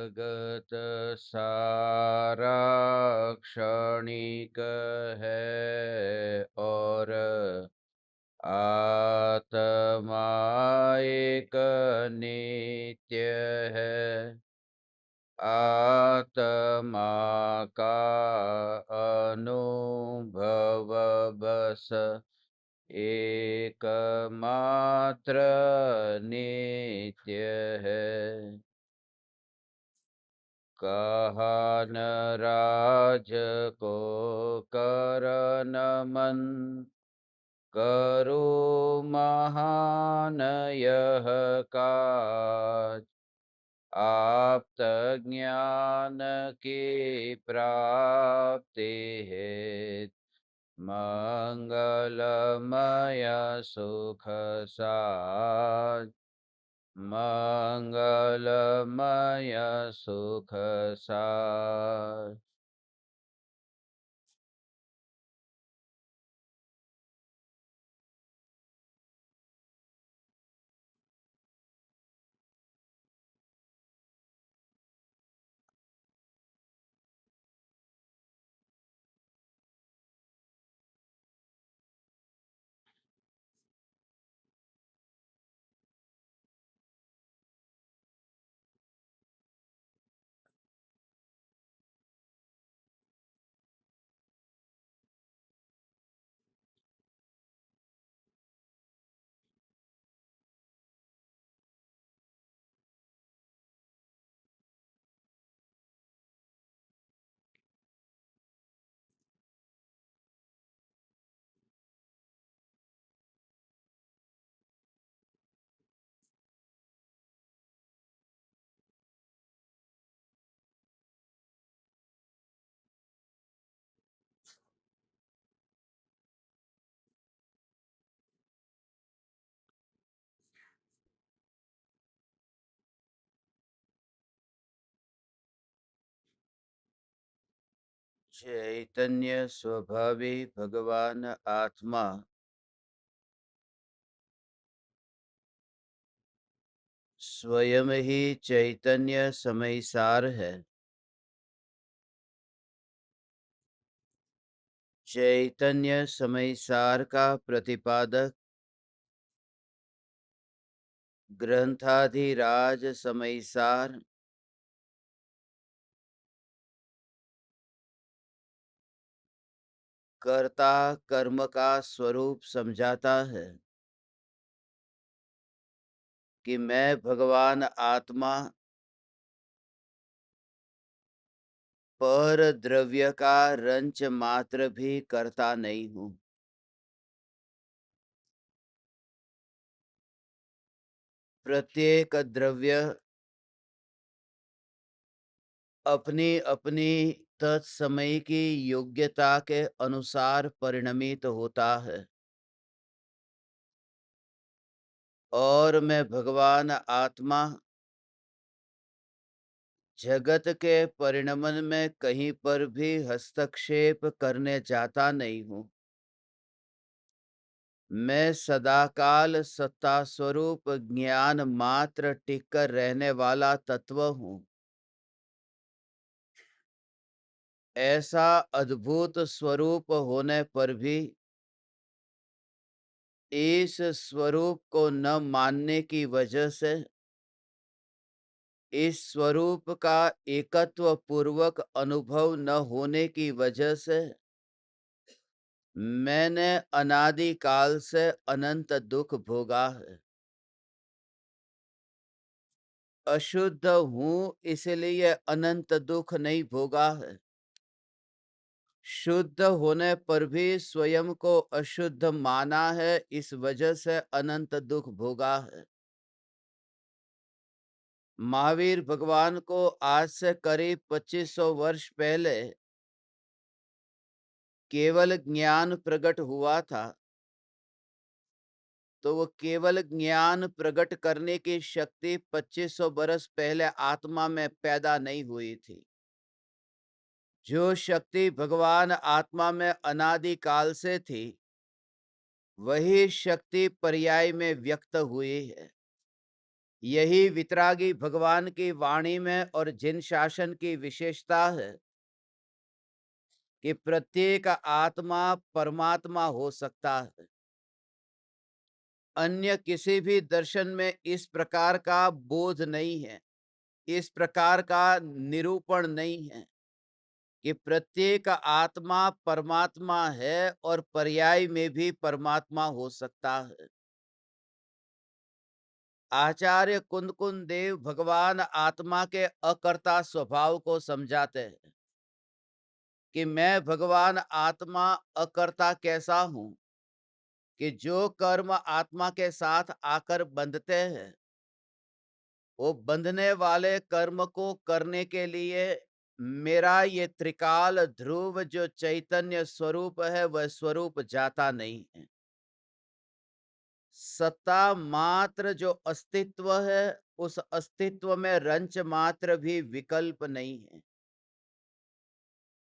जगत सारा क्षणिक है और आत्मा एक नित्य है। आत्मा का अनुभव बस एकमात्र नित्य है। कहा न राज को कर नमन, करो महान यह काज। आप्त ज्ञान की प्राप्ति है, मंगलमय सुख साज। मंगलमय सुख साज। चैतन्य स्वभावी भगवान आत्मा स्वयं ही चैतन्य समयसार है। चैतन्य समयसार का प्रतिपादक ग्रंथाधिराज समयसार कर्ता कर्म का स्वरूप समझाता है कि मैं भगवान आत्मा पर द्रव्य का रंच मात्र भी करता नहीं हूं। प्रत्येक द्रव्य अपनी अपनी तत्समय की योग्यता के अनुसार परिणमित होता है और मैं भगवान आत्मा जगत के परिणमन में कहीं पर भी हस्तक्षेप करने जाता नहीं हूं। मैं सदाकाल सत्ता स्वरूप ज्ञान मात्र टिक कर रहने वाला तत्व हूं। ऐसा अद्भुत स्वरूप होने पर भी इस स्वरूप को न मानने की वजह से, इस स्वरूप का एकत्व पूर्वक अनुभव न होने की वजह से मैंने अनादि काल से अनंत दुख भोगा है। अशुद्ध हूं इसलिए अनंत दुख नहीं भोगा है। शुद्ध होने पर भी स्वयं को अशुद्ध माना है, इस वजह से अनंत दुख भोगा है। महावीर भगवान को आज से करीब 2500 वर्ष पहले केवल ज्ञान प्रकट हुआ था, तो वो केवल ज्ञान प्रकट करने की शक्ति 2500 बरस पहले आत्मा में पैदा नहीं हुई थी। जो शक्ति भगवान आत्मा में अनादि काल से थी, वही शक्ति पर्याय में व्यक्त हुई है। यही वितरागी भगवान की वाणी में और जिन शासन की विशेषता है कि प्रत्येक आत्मा परमात्मा हो सकता है। अन्य किसी भी दर्शन में इस प्रकार का बोध नहीं है, इस प्रकार का निरूपण नहीं है कि प्रत्येक आत्मा परमात्मा है और पर्याय में भी परमात्मा हो सकता है। आचार्य कुंद देव भगवान आत्मा के अकर्ता स्वभाव को समझाते हैं कि मैं भगवान आत्मा अकर्ता कैसा हूं कि जो कर्म आत्मा के साथ आकर बंधते हैं, वो बंधने वाले कर्म को करने के लिए मेरा ये त्रिकाल ध्रुव जो चैतन्य स्वरूप है, वह स्वरूप जाता नहीं है। सत्ता मात्र जो अस्तित्व है, उस अस्तित्व में रंच मात्र भी विकल्प नहीं है।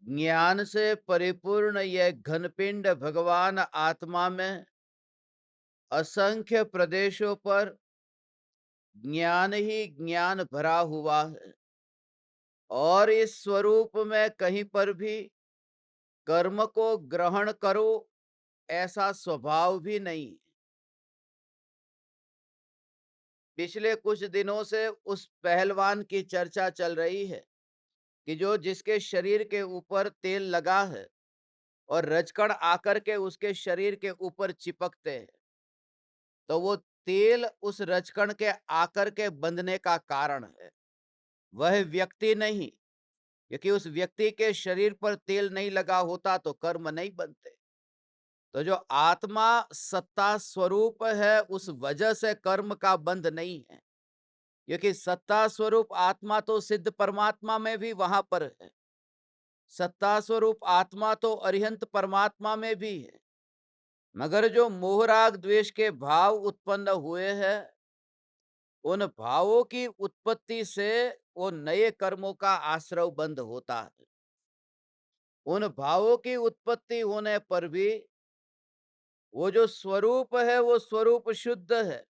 ज्ञान से परिपूर्ण यह घनपिंड भगवान आत्मा में असंख्य प्रदेशों पर ज्ञान ही ज्ञान भरा हुआ है और इस स्वरूप में कहीं पर भी कर्म को ग्रहण करो ऐसा स्वभाव भी नहीं है। पिछले कुछ दिनों से उस पहलवान की चर्चा चल रही है कि जो जिसके शरीर के ऊपर तेल लगा है और रजकण आकर के उसके शरीर के ऊपर चिपकते हैं, तो वो तेल उस रजकण के आकर के बंधने का कारण है, वह व्यक्ति नहीं। क्योंकि उस व्यक्ति के शरीर पर तेल नहीं लगा होता तो कर्म नहीं बनते। तो जो आत्मा सत्ता स्वरूप है, उस वजह से कर्म का बंध नहीं है, क्योंकि सत्ता स्वरूप आत्मा तो सिद्ध परमात्मा में भी वहां पर है। सत्ता स्वरूप आत्मा तो अरिहंत परमात्मा में भी है। मगर जो मोहराग द्वेष के भाव उत्पन्न हुए हैं, उन भावों की उत्पत्ति से वो नए कर्मों का आश्रय बंद होता है। उन भावों की उत्पत्ति होने पर भी वो जो स्वरूप है, वो स्वरूप शुद्ध है।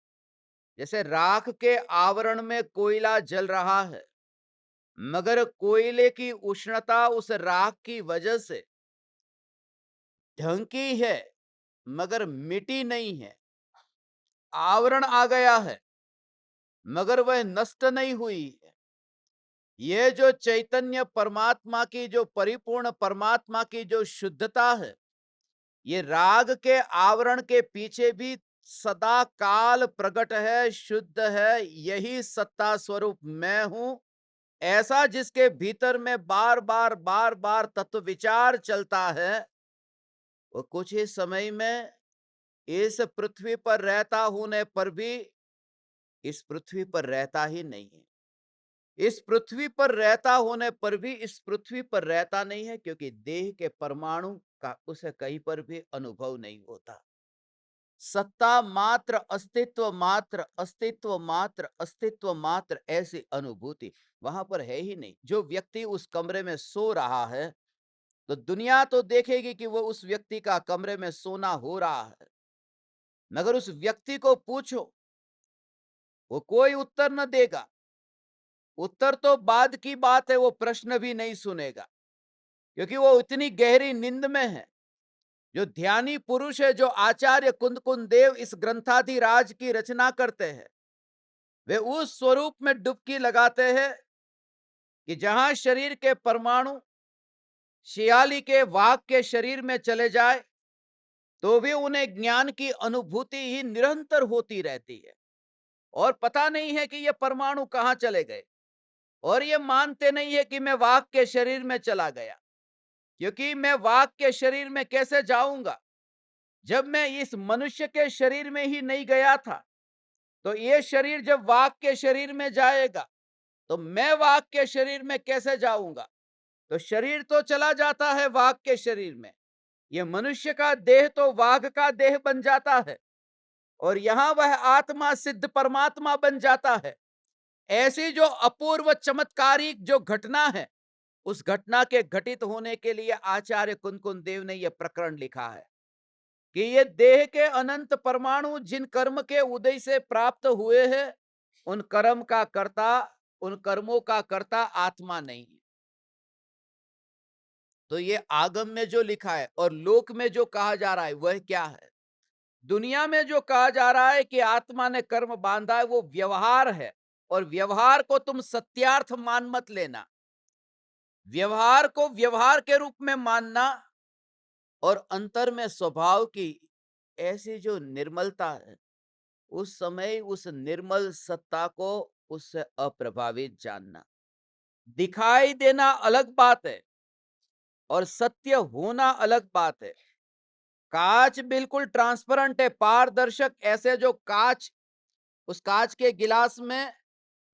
जैसे राख के आवरण में कोयला जल रहा है, मगर कोयले की उष्णता उस राख की वजह से ढंकी है, मगर मिटी नहीं है। आवरण आ गया है, मगर वह नष्ट नहीं हुई है। ये जो चैतन्य परमात्मा की, जो परिपूर्ण परमात्मा की जो शुद्धता है, ये राग के आवरण के पीछे भी सदा काल प्रकट है, शुद्ध है। यही सत्ता स्वरूप मैं हूं, ऐसा जिसके भीतर में बार बार बार बार तत्व विचार चलता है, वो कुछ ही समय में इस पृथ्वी पर रहता होने पर भी इस पृथ्वी पर रहता ही नहीं है। इस पृथ्वी पर रहता होने पर भी इस पृथ्वी पर रहता नहीं है, क्योंकि देह के परमाणु का उसे कहीं पर भी अनुभव नहीं होता। सत्ता मात्र, अस्तित्व मात्र, अस्तित्व मात्र, अस्तित्व मात्र, ऐसी अनुभूति वहां पर है ही नहीं। जो व्यक्ति उस कमरे में सो रहा है, तो दुनिया तो देखेगी कि वो उस व्यक्ति का कमरे में सोना हो रहा है, मगर उस व्यक्ति को पूछो, वो कोई उत्तर न देगा। उत्तर तो बाद की बात है, वो प्रश्न भी नहीं सुनेगा, क्योंकि वो इतनी गहरी नींद में है। जो ध्यानी पुरुष है, जो आचार्य कुंद देव इस ग्रंथाधिराज की रचना करते हैं, वे उस स्वरूप में डुबकी लगाते हैं कि जहां शरीर के परमाणु शियाली के वाघ के शरीर में चले जाए, तो भी उन्हें ज्ञान की अनुभूति ही निरंतर होती रहती है और पता नहीं है कि ये परमाणु कहां चले गए। और ये मानते नहीं है कि मैं वाघ के शरीर में चला गया, क्योंकि मैं वाघ के शरीर में कैसे जाऊंगा जब मैं इस मनुष्य के शरीर में ही नहीं गया था। तो ये शरीर जब वाघ के शरीर में जाएगा, तो मैं वाघ के शरीर में कैसे जाऊंगा। तो शरीर तो चला जाता है वाघ के शरीर में, ये मनुष्य का देह तो वाघ का देह बन जाता है और यहां वह आत्मा सिद्ध परमात्मा बन जाता है। ऐसी जो अपूर्व चमत्कारिक जो घटना है, उस घटना के घटित होने के लिए आचार्य कुंद देव ने यह प्रकरण लिखा है कि ये देह के अनंत परमाणु जिन कर्म के उदय से प्राप्त हुए हैं, उन कर्म का कर्ता, उन कर्मों का कर्ता आत्मा नहीं है। तो ये आगम में जो लिखा है और लोक में जो कहा जा रहा है वह क्या है? दुनिया में जो कहा जा रहा है कि आत्मा ने कर्म बांधा है, वो व्यवहार है। और व्यवहार को तुम सत्यार्थ मान मत लेना। व्यवहार को व्यवहार के रूप में मानना और अंतर में स्वभाव की ऐसी जो निर्मलता है, उस समय उस निर्मल सत्ता को उससे अप्रभावित जानना। दिखाई देना अलग बात है और सत्य होना अलग बात है। कांच बिल्कुल ट्रांसपेरेंट है, पारदर्शक। ऐसे जो कांच, उस कांच के गिलास में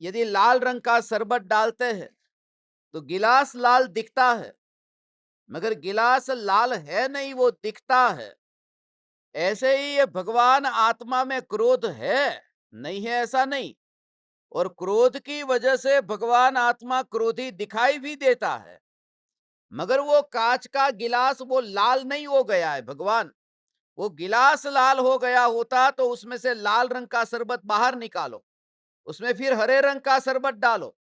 यदि लाल रंग का शरबत डालते हैं तो गिलास लाल दिखता है, मगर गिलास लाल है नहीं, वो दिखता है। ऐसे ही ये भगवान आत्मा में क्रोध है, नहीं है ऐसा नहीं। और क्रोध की वजह से भगवान आत्मा क्रोधी दिखाई भी देता है, मगर वो कांच का गिलास वो लाल नहीं हो गया है भगवान। वो गिलास लाल हो गया होता तो उसमें से लाल रंग का शरबत बाहर निकालो, उसमें फिर हरे रंग का शरबत डालो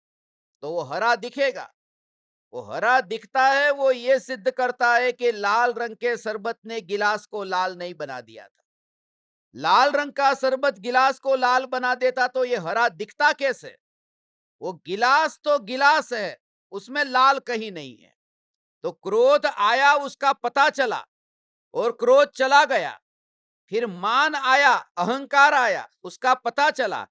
तो वो हरा दिखेगा। वो हरा दिखता है, वो ये सिद्ध करता है कि लाल रंग के शरबत ने गिलास को लाल नहीं बना दिया था। लाल रंग का शरबत गिलास को लाल बना देता तो ये हरा दिखता कैसे? वो गिलास तो गिलास है, उसमें लाल कहीं नहीं है। तो क्रोध आया, उसका पता चला और क्रोध चला गया। फिर मान आया, अहंकार आया, उसका पता चला।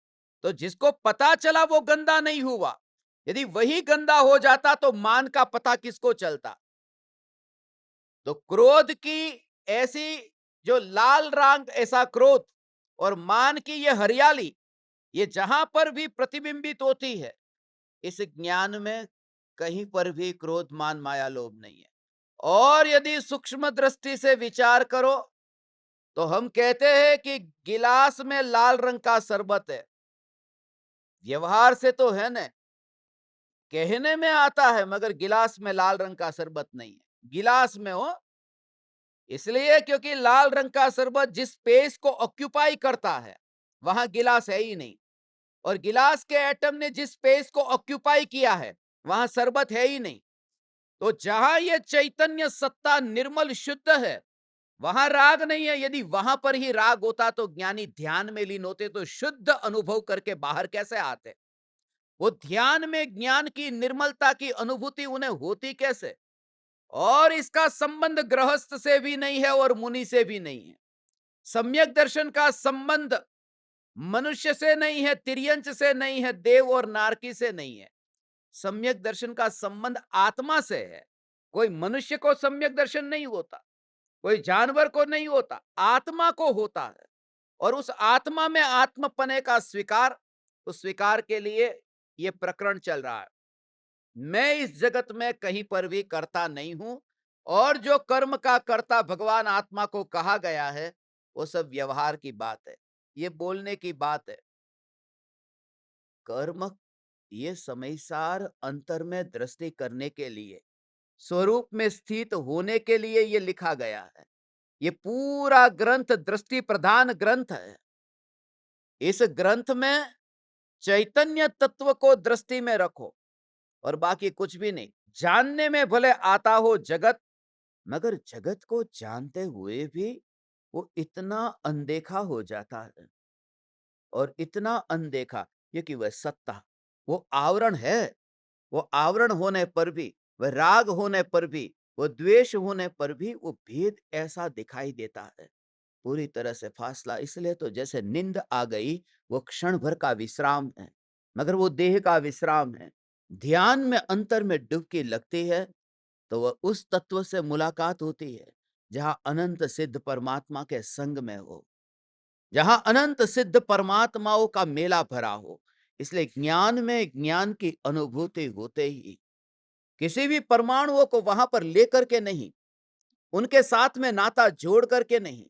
तो जिसको पता चला वो गंदा नहीं हुआ। यदि वही गंदा हो जाता तो मान का पता किसको चलता? तो क्रोध की ऐसी जो लाल रंग, ऐसा क्रोध और मान की ये हरियाली, ये जहां पर भी प्रतिबिंबित होती है, इस ज्ञान में कहीं पर भी क्रोध मान माया लोभ नहीं है। और यदि सूक्ष्म दृष्टि से विचार करो तो हम कहते हैं कि गिलास में लाल रंग का शरबत है। व्यवहार से तो है न, कहने में आता है, मगर गिलास में लाल रंग का शरबत नहीं है। गिलास में हो इसलिए क्योंकि लाल रंग का शरबत जिस स्पेस को ऑक्यूपाई करता है वहां गिलास है ही नहीं। और गिलास के एटम ने जिस स्पेस को ऑक्यूपाई किया है वहां शरबत है ही नहीं। तो जहां ये चैतन्य सत्ता निर्मल शुद्ध है वहां राग नहीं है। यदि वहां पर ही राग होता तो ज्ञानी ध्यान में लीन होते, तो शुद्ध अनुभव करके बाहर कैसे आते? वो ध्यान में ज्ञान की निर्मलता की अनुभूति उन्हें होती कैसे? और इसका संबंध गृहस्थ से भी नहीं है और मुनि से भी नहीं है। सम्यक दर्शन का संबंध मनुष्य से नहीं है, तिर्यंच से नहीं है, देव और नारकी से नहीं है। सम्यक दर्शन का संबंध आत्मा से है। कोई मनुष्य को सम्यक दर्शन नहीं होता, कोई जानवर को नहीं होता, आत्मा को होता है। और उस आत्मा में आत्मपने का स्वीकार, उस स्वीकार के लिए यह प्रकरण चल रहा है। मैं इस जगत में कहीं पर भी कर्ता नहीं हूं, और जो कर्म का कर्ता भगवान आत्मा को कहा गया है वो सब व्यवहार की बात है, ये बोलने की बात है। कर्म ये समयसार अंतर में दृष्टि करने के लिए, स्वरूप में स्थित होने के लिए ये लिखा गया है। ये पूरा ग्रंथ दृष्टि प्रधान ग्रंथ है। इस ग्रंथ में चैतन्य तत्व को दृष्टि में रखो और बाकी कुछ भी नहीं। जानने में भले आता हो जगत, मगर जगत को जानते हुए भी वो इतना अनदेखा हो जाता है। और इतना अनदेखा क्योंकि वह सत्ता, वो आवरण है। वो आवरण होने पर भी, वह राग होने पर भी, वो द्वेष होने पर भी वो भेद ऐसा दिखाई देता है। पूरी तरह से फासला। इसलिए तो जैसे नींद आ गई, वो क्षण भर का विश्राम है, मगर वो देह का विश्राम है। ध्यान में अंतर में डुबकी लगती है तो वह उस तत्व से मुलाकात होती है जहां अनंत सिद्ध परमात्मा के संग में हो, जहां अनंत सिद्ध परमात्माओं का मेला भरा हो। इसलिए ज्ञान में ज्ञान की अनुभूति होते ही किसी भी परमाणुओं को वहां पर लेकर के नहीं, उनके साथ में नाता जोड़ करके नहीं,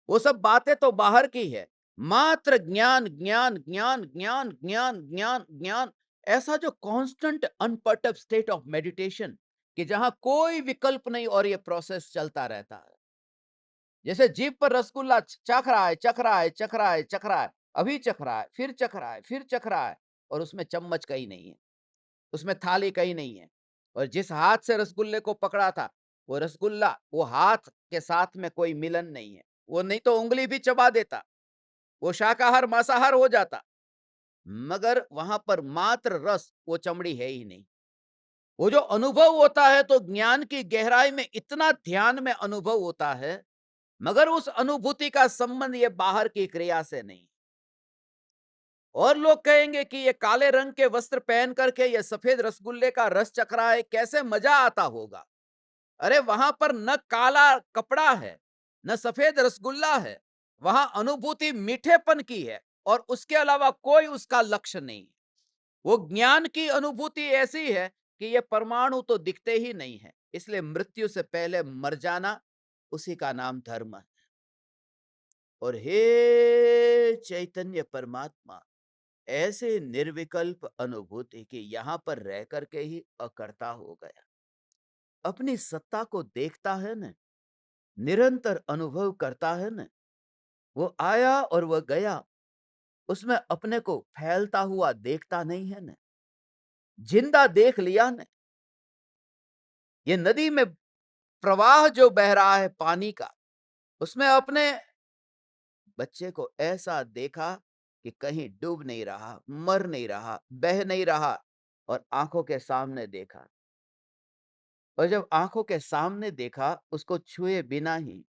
वो सब बातें तो बाहर की है। मात्र ज्ञान ज्ञान ज्ञान ज्ञान ज्ञान ज्ञान ज्ञान, ऐसा जो कांस्टेंट अनपर्टर्ब स्टेट ऑफ मेडिटेशन, कि जहां कोई विकल्प नहीं और ये प्रोसेस चलता रहता है। जैसे जीभ पर रसगुल्ला चख रहा है, चख रहा है, चख रहा है, चख रहा है, अभी चख रहा है, फिर चख रहा है, फिर चख रहा है, और उसमें चम्मच कहीं नहीं है, उसमें थाली कहीं नहीं है। और जिस हाथ से रसगुल्ले को पकड़ा था, वो रसगुल्ला वो हाथ के साथ में कोई मिलन नहीं है। वो नहीं तो उँगली भी चबा देता, वो शाकाहार मांसाहार हो जाता, मगर वहां पर मात्र रस, वो चमड़ी है ही नहीं। वो जो अनुभव होता है तो ज्ञान की गहराई में इतना ध्यान में अनुभव होता है, मगर उस अनुभूति का संबंध ये बाहर की क्रिया से नहीं। और लोग कहेंगे कि ये काले रंग के वस्त्र पहन करके ये सफेद रसगुल्ले का रस चख रहा है, कैसे मजा आता होगा। अरे वहां पर न काला कपड़ा है, न सफेद रसगुल्ला है, वहां अनुभूति मीठेपन की है, और उसके अलावा कोई उसका लक्ष्य नहीं। वो ज्ञान की अनुभूति ऐसी है कि ये परमाणु तो दिखते ही नहीं है, इसलिए मृत्यु से पहले मर जाना, उसी का नाम धर्म है। और हे चैतन्य परमात्मा, ऐसे निर्विकल्प अनुभूति कि यहां पर रह करके ही अकर्ता हो गया, अपनी सत्ता को देखता है न, निरंतर अनुभव करता है न। वो आया और वह गया, उसमें अपने को फैलता हुआ देखता नहीं है न, जिंदा देख लिया न। ये नदी में प्रवाह जो बह रहा है पानी का, उसमें अपने बच्चे को ऐसा देखा कि कहीं डूब नहीं रहा, मर नहीं रहा, बह नहीं रहा, और आंखों के सामने देखा। और जब आंखों के सामने देखा उसको छुए बिना ही,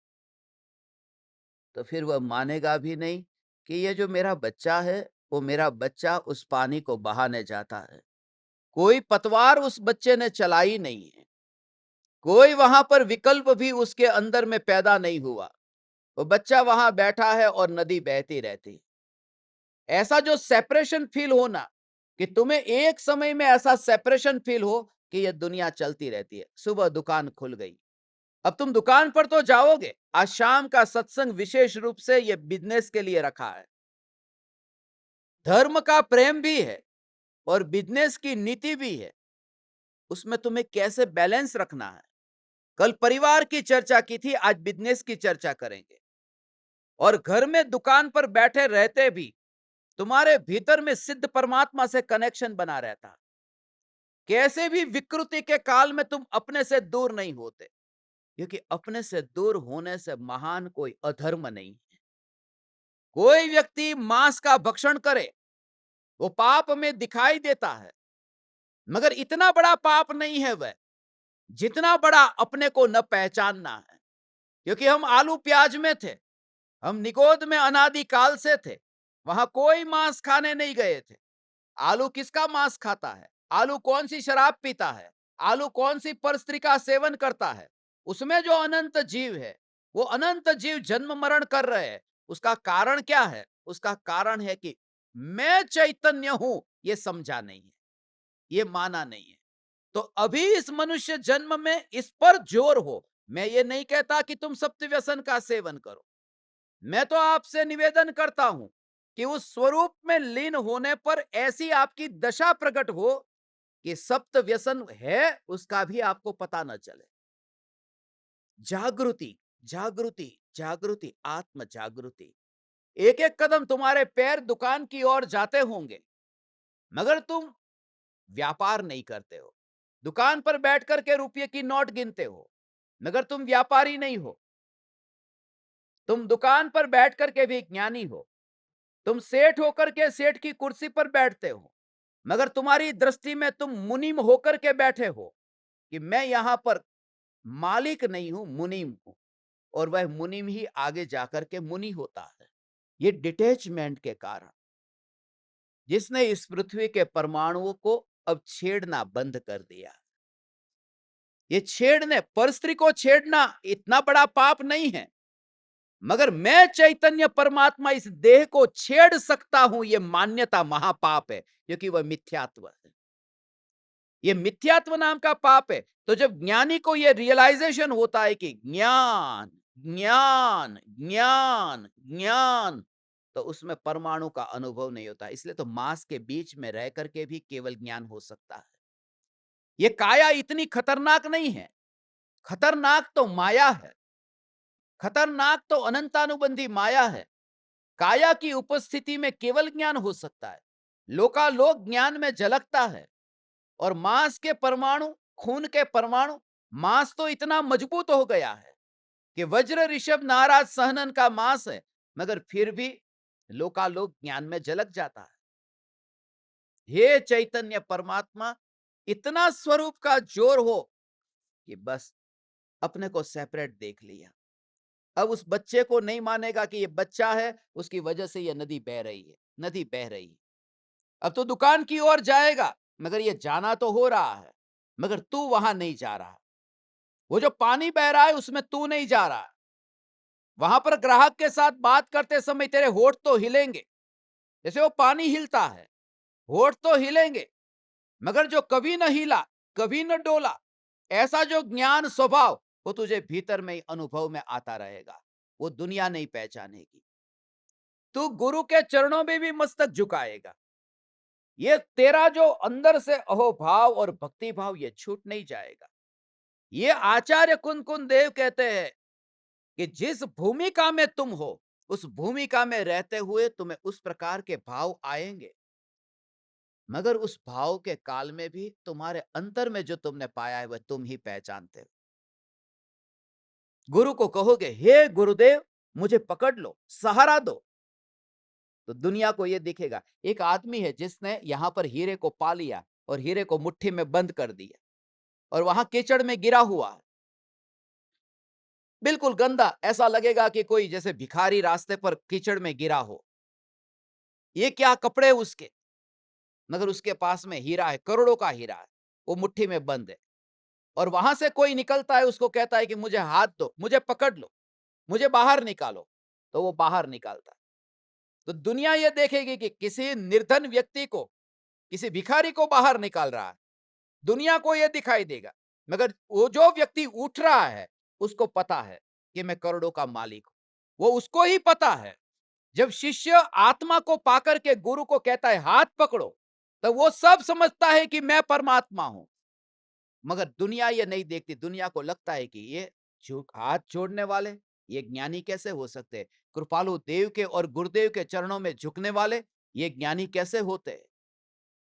तो फिर वह मानेगा भी नहीं कि ये जो मेरा बच्चा है, वो मेरा बच्चा उस पानी को बहाने जाता है। कोई पतवार उस बच्चे ने चलाई नहीं है, कोई वहां पर विकल्प भी उसके अंदर में पैदा नहीं हुआ। वो बच्चा वहां बैठा है और नदी बहती रहती। ऐसा जो सेपरेशन फील होना, कि तुम्हें एक समय में ऐसा सेपरेशन फील हो कि यह दुनिया चलती रहती है। सुबह दुकान खुल गई, अब तुम दुकान पर तो जाओगे। आज शाम का सत्संग विशेष रूप से यह बिजनेस के लिए रखा है। धर्म का प्रेम भी है और बिजनेस की नीति भी है, उसमें तुम्हें कैसे बैलेंस रखना है। कल परिवार की चर्चा की थी, आज बिजनेस की चर्चा करेंगे। और घर में दुकान पर बैठे रहते भी तुम्हारे भीतर में सिद्ध परमात्मा से कनेक्शन बना रहता। कैसे भी विकृति के काल में तुम अपने से दूर नहीं होते, क्योंकि अपने से दूर होने से महान कोई अधर्म नहीं है। कोई व्यक्ति मांस का भक्षण करे, वो पाप में दिखाई देता है, मगर इतना बड़ा पाप नहीं है वह, जितना बड़ा अपने को न पहचानना है। क्योंकि हम आलू प्याज में थे, हम निगोद में अनादि काल से थे, वहां कोई मांस खाने नहीं गए थे। आलू किसका मांस खाता है? आलू कौन सी शराब पीता है? आलू कौन सी परस्त्री का सेवन करता है? उसमें जो अनंत जीव है, वो अनंत जीव जन्म मरण कर रहे हैं। उसका कारण क्या है? उसका कारण है कि मैं चैतन्य हूं, ये समझा नहीं है, ये माना नहीं है। तो अभी इस मनुष्य जन्म में इस पर जोर हो। मैं ये नहीं कहता कि तुम सप्त व्यसन का सेवन करो, मैं तो आपसे निवेदन करता हूं कि उस स्वरूप में लीन होने पर ऐसी आपकी दशा प्रकट हो कि सप्त व्यसन है उसका भी आपको पता न चले। जागृति, जागृति, जागृति, आत्म जागृति। एक एक कदम तुम्हारे पैर दुकान की ओर जाते होंगे, मगर तुम व्यापार नहीं करते हो। दुकान पर बैठ करके रुपये की नोट गिनते हो, मगर तुम व्यापारी नहीं हो। तुम दुकान पर बैठ करके भी ज्ञानी हो। तुम सेठ होकर के सेठ की कुर्सी पर बैठते हो, मगर तुम्हारी दृष्टि में तुम मुनीम होकर के बैठे हो कि मैं यहां पर मालिक नहीं हूं, मुनीम हूं। और वह मुनीम ही आगे जाकर के मुनि होता है। ये डिटैचमेंट के कारण, जिसने इस पृथ्वी के परमाणुओं को अब छेड़ना बंद कर दिया। ये छेड़ने, परस्त्री को छेड़ना इतना बड़ा पाप नहीं है, मगर मैं चैतन्य परमात्मा इस देह को छेड़ सकता हूं, यह मान्यता महापाप है, क्योंकि वह मिथ्यात्व है। यह मिथ्यात्व नाम का पाप है। तो जब ज्ञानी को यह रियलाइजेशन होता है कि ज्ञान, ज्ञान, ज्ञान, ज्ञान, तो उसमें परमाणु का अनुभव नहीं होता। इसलिए तो मांस के बीच में रह करके भी केवल ज्ञान हो सकता है। यह काया इतनी खतरनाक नहीं है, खतरनाक तो माया है, खतरनाक तो अनंतानुबंधी माया है। काया की उपस्थिति में केवल ज्ञान हो सकता है। लोकालोक ज्ञान में झलकता है। और मांस के परमाणु, खून के परमाणु, मांस तो इतना मजबूत हो गया है कि वज्र ऋषभ नाराज सहनन का मांस है, मगर फिर भी लोकालोक ज्ञान में झलक जाता है। हे चैतन्य परमात्मा, इतना स्वरूप का जोर हो कि बस अपने को सेपरेट देख लिया। अब उस बच्चे को नहीं मानेगा कि ये बच्चा है, उसकी वजह से ये नदी बह रही है, नदी बह रही है। अब तो दुकान की ओर जाएगा, मगर ये जाना तो हो रहा है, मगर तू वहां नहीं जा रहा। वो जो पानी बह रहा है उसमें तू नहीं जा रहा। वहां पर ग्राहक के साथ बात करते समय तेरे होठ तो हिलेंगे, जैसे वो पानी हिलता है, होठ तो हिलेंगे, मगर जो कभी न हिला, कभी न डोला, ऐसा जो ज्ञान स्वभाव, वो तुझे भीतर में अनुभव में आता रहेगा। वो दुनिया नहीं पहचानेगी। तू गुरु के चरणों में भी मस्तक झुकाएगा। ये तेरा जो अंदर से अहोभाव और भक्ति भाव, ये छूट नहीं जाएगा। ये आचार्य कुन देव कहते हैं कि जिस भूमिका में तुम हो, उस भूमिका में रहते हुए तुम्हें उस प्रकार के भाव आएंगे, मगर उस भाव के काल में भी तुम्हारे अंतर में जो तुमने पाया है वह तुम ही पहचानते हो। गुरु को कहोगे, हे गुरुदेव मुझे पकड़ लो, सहारा दो, तो दुनिया को यह दिखेगा। एक आदमी है जिसने यहां पर हीरे को पा लिया और हीरे को मुट्ठी में बंद कर दिया और वहां कीचड़ में गिरा हुआ है, बिल्कुल गंदा, ऐसा लगेगा कि कोई जैसे भिखारी रास्ते पर कीचड़ में गिरा हो। ये क्या कपड़े उसके, मगर उसके पास में हीरा है, करोड़ों का हीरा है, वो मुट्ठी में बंद है। और वहां से कोई निकलता है, उसको कहता है कि मुझे हाथ दो, मुझे पकड़ लो, मुझे बाहर निकालो, तो वो बाहर निकालता है। तो दुनिया ये देखेगी कि किसी निर्धन व्यक्ति को, किसी भिखारी को बाहर निकाल रहा है, दुनिया को यह दिखाई देगा। मगर वो जो व्यक्ति उठ रहा है, उसको पता है कि मैं करोड़ों का मालिक हूं। वो उसको ही पता है। जब शिष्य आत्मा को पाकर के गुरु को कहता है हाथ पकड़ो, तो वो सब समझता है कि मैं परमात्मा हूं। मगर दुनिया ये नहीं देखती। दुनिया को लगता है कि ये हाथ जोड़ने वाले, ये ज्ञानी कैसे हो सकते हैं? कृपालु देव के और गुरुदेव के चरणों में झुकने वाले, ये ज्ञानी कैसे होते हैं?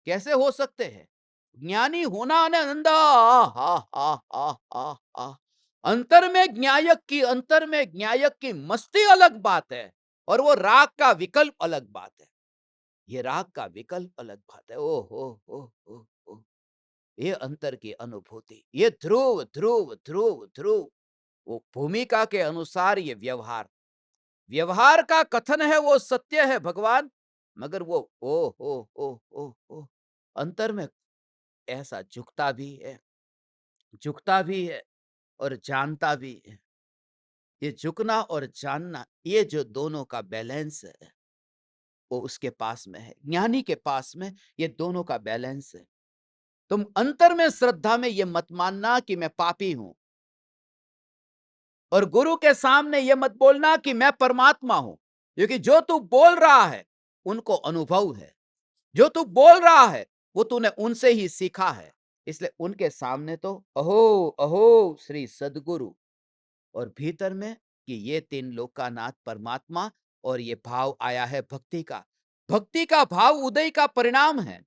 कैसे हो सकते हैं? ज्ञानी होना आनंद, हा हा हा हा हा। अंतर में ज्ञायक की मस्ती अलग बात है, और वो राग का विकल्प अलग बात है। ये राग का विकल्प अलग बात है। ओ हो, ये अंतर की अनुभूति, ये ध्रुव ध्रुव ध्रुव ध्रुव, वो भूमिका के अनुसार ये व्यवहार, व्यवहार का कथन है वो सत्य है भगवान, मगर वो ओ अंतर में ऐसा झुकता भी है और जानता भी है। ये झुकना और जानना, ये जो दोनों का बैलेंस है, वो उसके पास में है। ज्ञानी के पास में ये दोनों का बैलेंस है। तुम अंतर में श्रद्धा में ये मत मानना कि मैं पापी हूं, और गुरु के सामने ये मत बोलना कि मैं परमात्मा हूं, क्योंकि जो तू बोल रहा है उनको अनुभव है। जो तू बोल रहा है वो तूने उनसे ही सीखा है। इसलिए उनके सामने तो अहो अहो श्री सदगुरु, और भीतर में कि ये तीन लोकानाथ परमात्मा, और ये भाव आया है भक्ति का। भक्ति का भाव उदय का परिणाम है,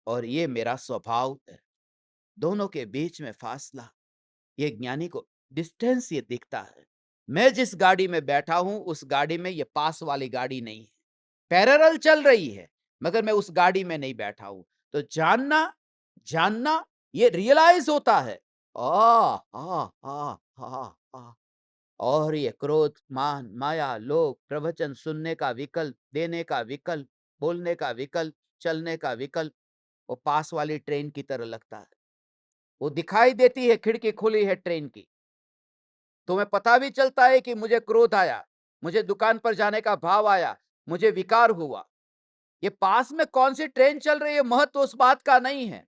और ये मेरा स्वभाव है। दोनों के बीच में फासला, ये ज्ञानी को डिस्टेंस ये दिखता है। मैं जिस गाड़ी में बैठा हूं उस गाड़ी में ये पास वाली गाड़ी नहीं है, पैरेलल चल रही है, मगर मैं उस गाड़ी में नहीं बैठा हूं। तो जानना जानना ये रियलाइज होता है। आ आ आ आ आ और ये क्रोध, मान, माया, लोभ, प्रवचन सुनने का विकल्प, देने का विकल्प, बोलने का विकल्प, चलने का विकल्प, वो पास वाली ट्रेन की तरह लगता है। वो दिखाई देती है, खिड़की खुली है ट्रेन की, तुम्हें पता भी चलता है कि मुझे क्रोध आया, मुझे दुकान पर जाने का भाव आया, मुझे विकार हुआ। ये पास में कौन सी ट्रेन चल रही है महत्व उस बात का नहीं है।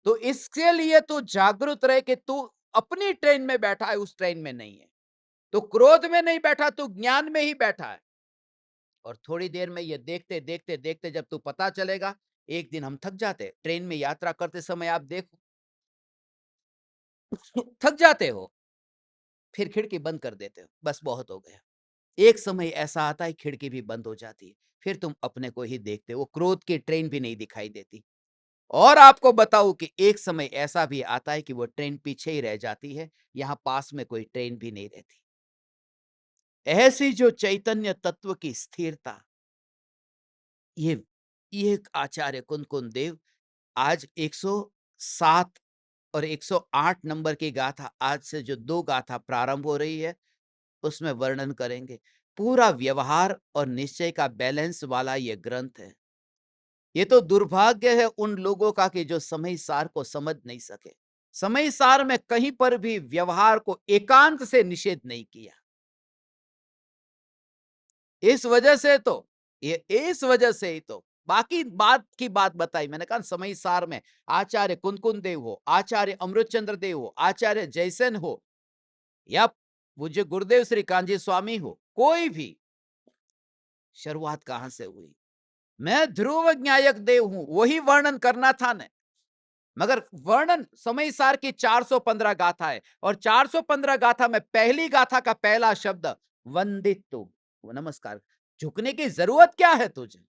तो इसके लिए तू जागरूक रहे कि तू अपनी ट्रेन में बैठा है, उस ट्रेन में नहीं है। तो क्रोध में नहीं बैठा, तू ज्ञान में ही बैठा है। और थोड़ी देर में ये देखते देखते देखते जब तू पता चलेगा, एक दिन हम थक जाते ट्रेन में यात्रा करते समय, आप देखो थक जाते हो, फिर खिड़की बंद कर देते हो, बस बहुत हो गया, एक समय ऐसा आता है खिड़की भी बंद हो जाती है, फिर तुम अपने को ही देखते हो, क्रोध की ट्रेन भी नहीं दिखाई देती। और आपको बताऊं कि एक समय ऐसा भी आता है कि वो ट्रेन पीछे ही रह जाती है, यहां पास में कोई ट्रेन भी नहीं रहती। ऐसी जो चैतन्य तत्व की स्थिरता, ये एक आचार्य कुंदकुंद देव आज 107 और 108 नंबर की गाथा, आज से जो 2 गाथा प्रारंभ हो रही है, उसमें वर्णन करेंगे। पूरा व्यवहार और निश्चय का बैलेंस वाला ये ग्रंथ है। ये तो दुर्भाग्य है उन लोगों का कि जो समय सार को समझ नहीं सके। समय सार में कहीं पर भी व्यवहार को एकांत से निषेध नहीं किया। इस वजह से तो ये इस वजह से ही तो बाकी बात की बात बताई। मैंने कहा समय सार में आचार्य कुंदकुंद देव हो, आचार्य अमृतचंद्र देव हो, आचार्य जयसेन हो, या पूज्य गुरुदेव श्री कांजी स्वामी हो, कोई भी, शुरुआत कहां से हुई? मैं ध्रुव ज्ञायक देव हूं, वही वर्णन करना था न। मगर वर्णन समय सार की 415 गाथा है, और 415 गाथा में पहली गाथा का पहला शब्द वंदितु, वो नमस्कार। झुकने की जरूरत क्या है तुझे?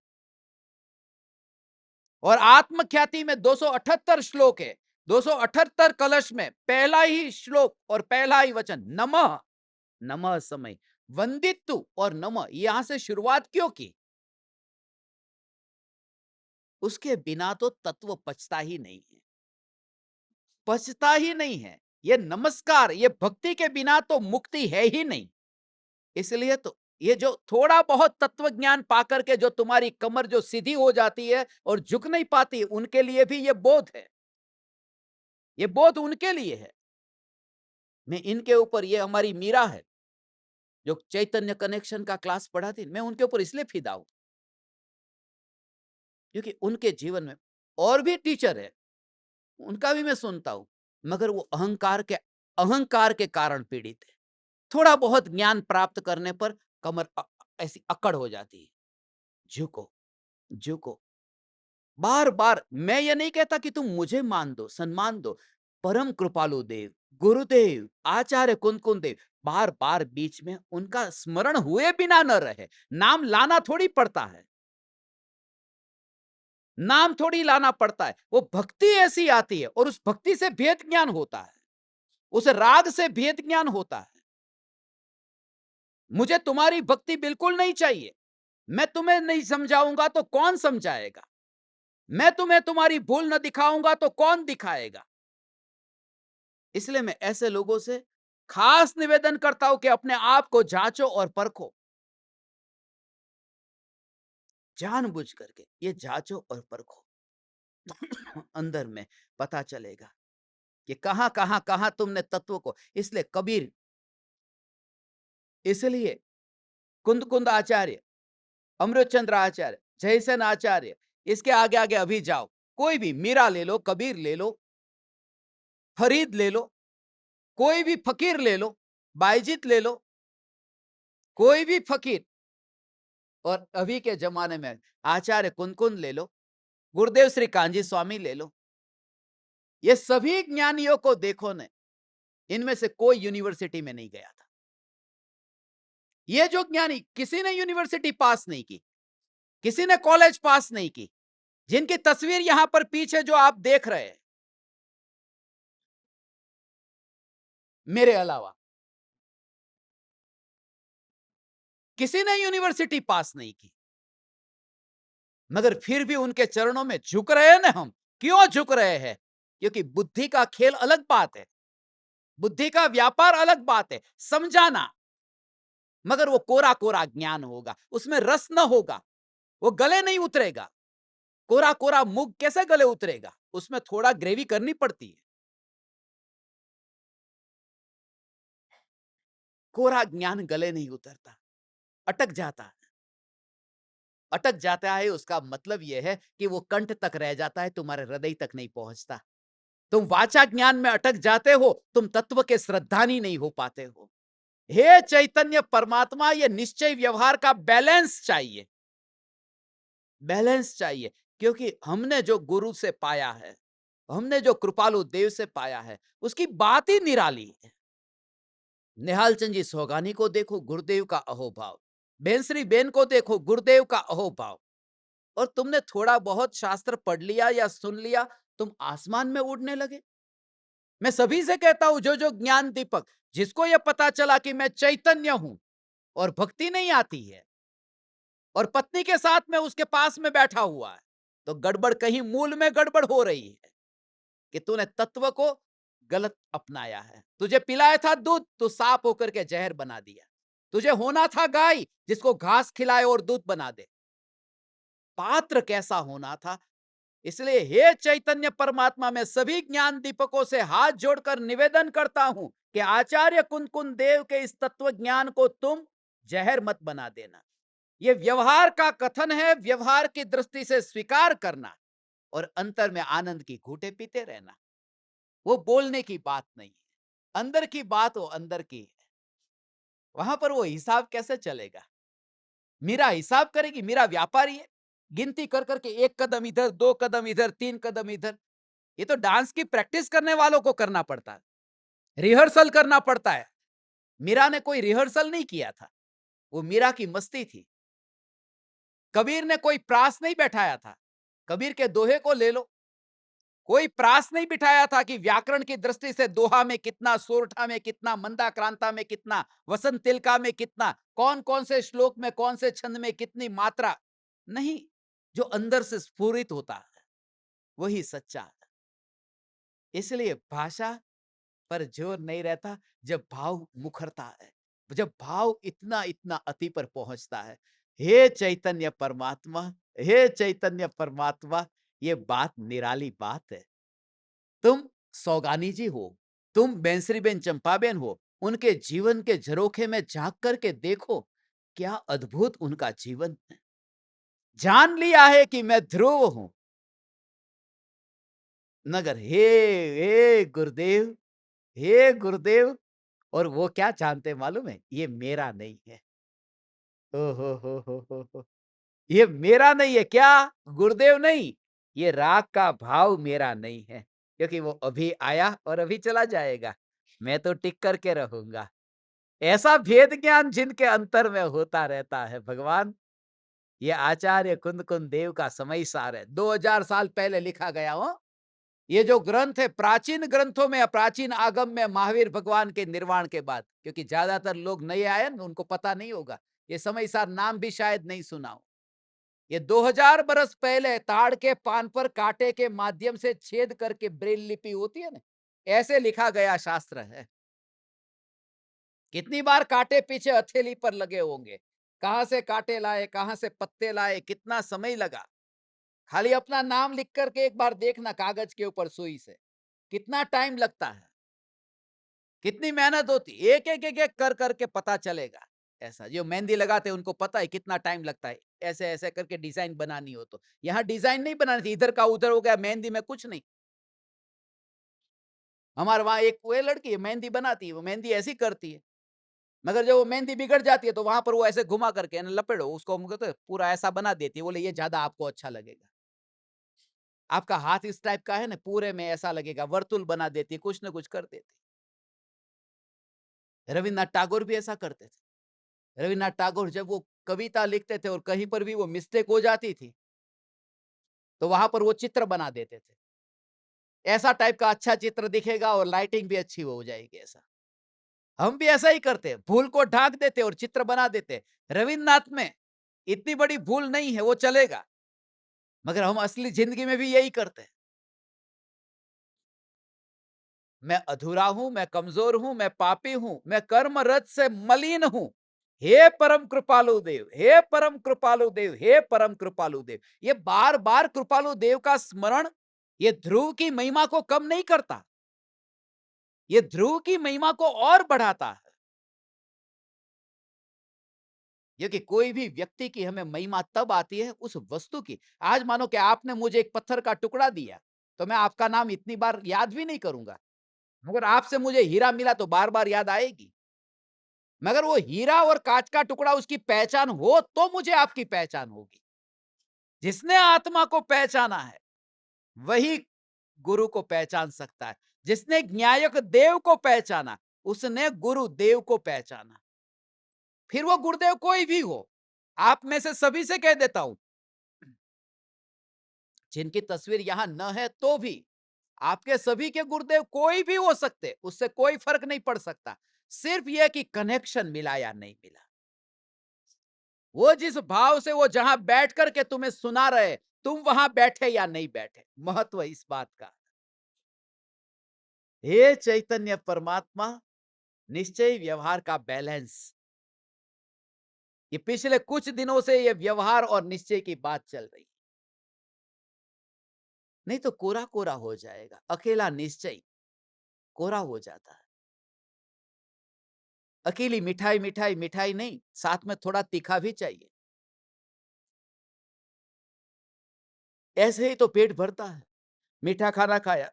और आत्मख्याति में 278 श्लोक है, 278 कलश में पहला ही श्लोक और पहला ही वचन नमः, नमः समय, वंदितु और नमः, यहां से शुरुआत क्यों की? उसके बिना तो तत्व पचता ही नहीं है, पचता ही नहीं है। ये नमस्कार, ये भक्ति के बिना तो मुक्ति है ही नहीं। इसलिए तो ये जो थोड़ा बहुत तत्व ज्ञान पाकर के जो तुम्हारी कमर जो सीधी हो जाती है और झुक नहीं पाती, उनके लिए भी ये बोध है, ये बोध उनके लिए है। मैं इनके ऊपर, ये हमारी मीरा है जो चैतन्य कनेक्शन का क्लास पढ़ाती, मैं उनके ऊपर इसलिए फिदा हूं क्योंकि उनके जीवन में और भी टीचर है, उनका भी मैं सुनता हूं, मगर वो अहंकार के कारण पीड़ित है। थोड़ा बहुत ज्ञान प्राप्त करने पर कमर ऐसी अकड़ हो जाती है। झुको, झुको। बार बार मैं ये नहीं कहता कि तुम मुझे मान दो, सम्मान दो, परम कृपालु देव, गुरुदेव, आचार्य कुंदकुंद देव, बार बार बीच में उनका स्मरण हुए बिना न रहे। नाम लाना थोड़ी पड़ता है, नाम थोड़ी लाना पड़ता है। वो भक्ति ऐसी आती है और उस भक्ति से भेद ज्ञान होता है, उस राग से भेद ज्ञान होता है। मुझे तुम्हारी भक्ति बिल्कुल नहीं चाहिए, मैं तुम्हें नहीं समझाऊंगा तो कौन समझाएगा? मैं तुम्हें तुम्हारी भूल न दिखाऊंगा तो कौन दिखाएगा? इसलिए मैं ऐसे लोगों से खास निवेदन करता हूं कि अपने आप को जांचो और परखो, जानबूझ करके ये जांचो और परखो। अंदर में पता चलेगा कि कहां कहां कहां तुमने तत्व को, इसलिए कबीर, इसलिए कुंद कुंद आचार्य, अमृतचंद्र आचार्य, जयसेन आचार्य, इसके आगे आगे अभी जाओ, कोई भी, मीरा ले लो, कबीर ले लो, फरीद ले लो, कोई भी फकीर ले लो, बायजीत ले लो, कोई भी फकीर, और अभी के जमाने में आचार्य कुंदकुंद ले लो, गुरुदेव श्री कांजी स्वामी ले लो, ये सभी ज्ञानियों को देखो ने, इनमें से कोई यूनिवर्सिटी में नहीं गया था। ये जो ज्ञानी, किसी ने यूनिवर्सिटी पास नहीं की, किसी ने कॉलेज पास नहीं की, जिनकी तस्वीर यहां पर पीछे जो आप देख रहे हैं, मेरे अलावा किसी ने यूनिवर्सिटी पास नहीं की, मगर फिर भी उनके चरणों में झुक रहे हैं ना हम। क्यों झुक रहे हैं? क्योंकि बुद्धि का खेल अलग बात है, बुद्धि का व्यापार अलग बात है, समझाना, मगर वो कोरा कोरा ज्ञान होगा, उसमें रस न होगा, वो गले नहीं उतरेगा। कोरा कोरा मूग कैसे गले उतरेगा? उसमें थोड़ा ग्रेवी करनी पड़ती है। कोरा ज्ञान गले नहीं उतरता, अटक जाता है। अटक जाता है उसका मतलब यह है कि वो कंठ तक रह जाता है, तुम्हारे हृदय तक नहीं पहुंचता। तुम वाचा ज्ञान में अटक जाते हो, तुम तत्व के श्रद्धानी नहीं हो पाते हो। हे चैतन्य परमात्मा, ये निश्चय व्यवहार का बैलेंस चाहिए, बैलेंस चाहिए। क्योंकि हमने जो गुरु से पाया है, हमने जो कृपालु देव से पाया है, उसकी बात ही निराली है। निहाल चंद जी सोगानी को देखो, गुरुदेव का अहोभाव। बेंसरी बेन को देखो, गुरुदेव का अहोभाव। और तुमने थोड़ा बहुत शास्त्र पढ़ लिया या सुन लिया, तुम आसमान में उड़ने लगे। मैं सभी से कहता हूं, जो जो ज्ञान दीपक, जिसको यह पता चला कि मैं चैतन्य हूं और भक्ति नहीं आती है और पत्नी के साथ में उसके पास में बैठा हुआ है, तो गड़बड़ कहीं मूल में गड़बड़ हो रही है कि तूने तत्व को गलत अपनाया है। तुझे पिलाया था दूध, तो सांप होकर के जहर बना दिया। तुझे होना था गाय, जिसको घास खिलाए और दूध बना दे। पात्र कैसा होना था। इसलिए हे चैतन्य परमात्मा, मैं सभी ज्ञान दीपकों से हाथ जोड़कर निवेदन करता हूं कि आचार्य कुंद कुंद देव के इस तत्व ज्ञान को तुम जहर मत बना देना। यह व्यवहार का कथन है, व्यवहार की दृष्टि से स्वीकार करना और अंतर में आनंद की घूंटे पीते रहना। वो बोलने की बात नहीं है, अंदर की बात वो अंदर की है। वहां पर वो हिसाब कैसे चलेगा? मीरा हिसाब करेगी? मीरा व्यापारी है, गिनती कर करके एक कदम इधर, दो कदम इधर, तीन कदम इधर। ये तो डांस की प्रैक्टिस करने वालों को करना पड़ता है, रिहर्सल करना पड़ता है। मीरा ने कोई रिहर्सल नहीं किया था, वो मीरा की मस्ती थी। कबीर ने कोई प्रास नहीं बैठाया था, कबीर के दोहे को ले लो। कोई प्रास नहीं बिठाया था कि व्याकरण की दृष्टि से दोहा में कितना, सोरठा में कितना, मंदाक्रांता में कितना, वसंत तिलका में कितना, कौन कौन से श्लोक में कौन से छंद में कितनी मात्रा। नहीं, जो अंदर से स्फुरित होता है वही सच्चा है। इसलिए भाषा पर जोर नहीं रहता जब भाव मुखरता है, जब भाव इतना इतना अति पर पहुंचता है। हे चैतन्य परमात्मा, हे चैतन्य परमात्मा, ये बात निराली बात है। तुम सौगानी जी हो, तुम बेंसरीबेन चंपाबेन हो, उनके जीवन के झरोखे में झांक करके देखो, क्या अद्भुत उनका जीवन है। जान लिया है कि मैं ध्रुव हूं, मगर हे हे गुरुदेव, हे गुरुदेव, और वो क्या जानते मालूम है? ये मेरा नहीं है। ओ हो, ये मेरा नहीं है। क्या? गुरुदेव नहीं, ये राग का भाव मेरा नहीं है, क्योंकि वो अभी आया और अभी चला जाएगा। मैं तो टिक करके रहूंगा। ऐसा भेद ज्ञान जिनके अंतर में होता रहता है भगवान। ये आचार्य कुंद कुंद देव का समय सार है, 2000 साल पहले लिखा गया हो। ये जो ग्रंथ है, प्राचीन ग्रंथों में, प्राचीन आगम में, महावीर भगवान के निर्वाण के बाद, क्योंकि ज्यादातर लोग नए आए ना, उनको पता नहीं होगा। ये समय सार नाम भी शायद नहीं सुना हो। ये 2000 बरस पहले ताड़ के पान पर कांटे के माध्यम से छेद करके ब्रेल लिपि होती है ना, ऐसे लिखा गया शास्त्र है। कितनी बार कांटे पीछे हथेली पर लगे होंगे, कहां से कांटे लाए, कहां से पत्ते लाए, कितना समय लगा। खाली अपना नाम लिख करके एक बार देखना कागज के ऊपर सुई से, कितना टाइम लगता है, कितनी मेहनत होती, एक एक एक एक कर करके पता चलेगा। ऐसा जो मेहंदी लगाते हैं उनको पता है कितना टाइम लगता है, ऐसे ऐसे करके डिजाइन बनानी हो। तो यहाँ डिजाइन नहीं बनानी थी, इधर का उधर हो गया, मेहंदी में कुछ नहीं। हमारे वहां एक वो लड़की है, मेहंदी बनाती है, वो मेहंदी ऐसी करती है, मगर जब वो मेहंदी बिगड़ जाती है तो वहां पर वो ऐसे घुमा करके लपेड़ो उसको, हम कहते हैं, पूरा ऐसा बना देती है। बोले ये ज्यादा आपको अच्छा लगेगा, आपका हाथ इस टाइप का है ना, पूरे में ऐसा लगेगा, वर्तुल बना देती है, कुछ ना कुछ कर देती है। रविन्द्रनाथ टैगोर भी ऐसा करते थे। रविन्द्रनाथ टैगोर जब वो कविता लिखते थे और कहीं पर भी वो मिस्टेक हो जाती थी, तो वहां पर वो चित्र बना देते थे। ऐसा टाइप का अच्छा चित्र दिखेगा और लाइटिंग भी अच्छी हो जाएगी। ऐसा हम भी ऐसा ही करते हैं, भूल को ढाक देते और चित्र बना देते। रविन्द्रनाथ में इतनी बड़ी भूल नहीं है, वो चलेगा, मगर हम असली जिंदगी में भी यही करते हैं। मैं अधूरा हूं, मैं कमजोर हूं, मैं पापी हूं, मैं कर्म रज से मलिन हूं। हे परम कृपालु देव, हे परम कृपालु देव, हे परम कृपालु देव। ये बार बार कृपालु देव का स्मरण ये ध्रुव की महिमा को कम नहीं करता, ये ध्रुव की महिमा को और बढ़ाता है। क्योंकि कोई भी व्यक्ति की हमें महिमा तब आती है उस वस्तु की। आज मानो कि आपने मुझे एक पत्थर का टुकड़ा दिया, तो मैं आपका नाम इतनी बार याद भी नहीं करूंगा, मगर आपसे मुझे हीरा मिला तो बार बार याद आएगी। मगर वो हीरा और कांच का टुकड़ा उसकी पहचान हो तो मुझे आपकी पहचान होगी। जिसने आत्मा को पहचाना है वही गुरु को पहचान सकता है। जिसने न्यायक देव को पहचाना उसने गुरुदेव को पहचाना। फिर वो गुरुदेव कोई भी हो, आप में से सभी से कह देता हूं, जिनकी तस्वीर यहां न है तो भी आपके सभी के गुरुदेव कोई भी हो सकते, उससे कोई फर्क नहीं पड़ सकता। सिर्फ यह कि कनेक्शन मिला या नहीं मिला। वो जिस भाव से वो जहां बैठ करके तुम्हें सुना रहे, तुम वहां बैठे या नहीं बैठे, महत्व इस बात का। हे चैतन्य परमात्मा, निश्चय व्यवहार का बैलेंस। ये पिछले कुछ दिनों से ये व्यवहार और निश्चय की बात चल रही, नहीं तो कोरा कोरा हो जाएगा। अकेला निश्चय कोरा हो जाता है। अकेली मिठाई मिठाई मिठाई नहीं, साथ में थोड़ा तीखा भी चाहिए। ऐसे ही तो पेट भरता है। मीठा खाना खाया,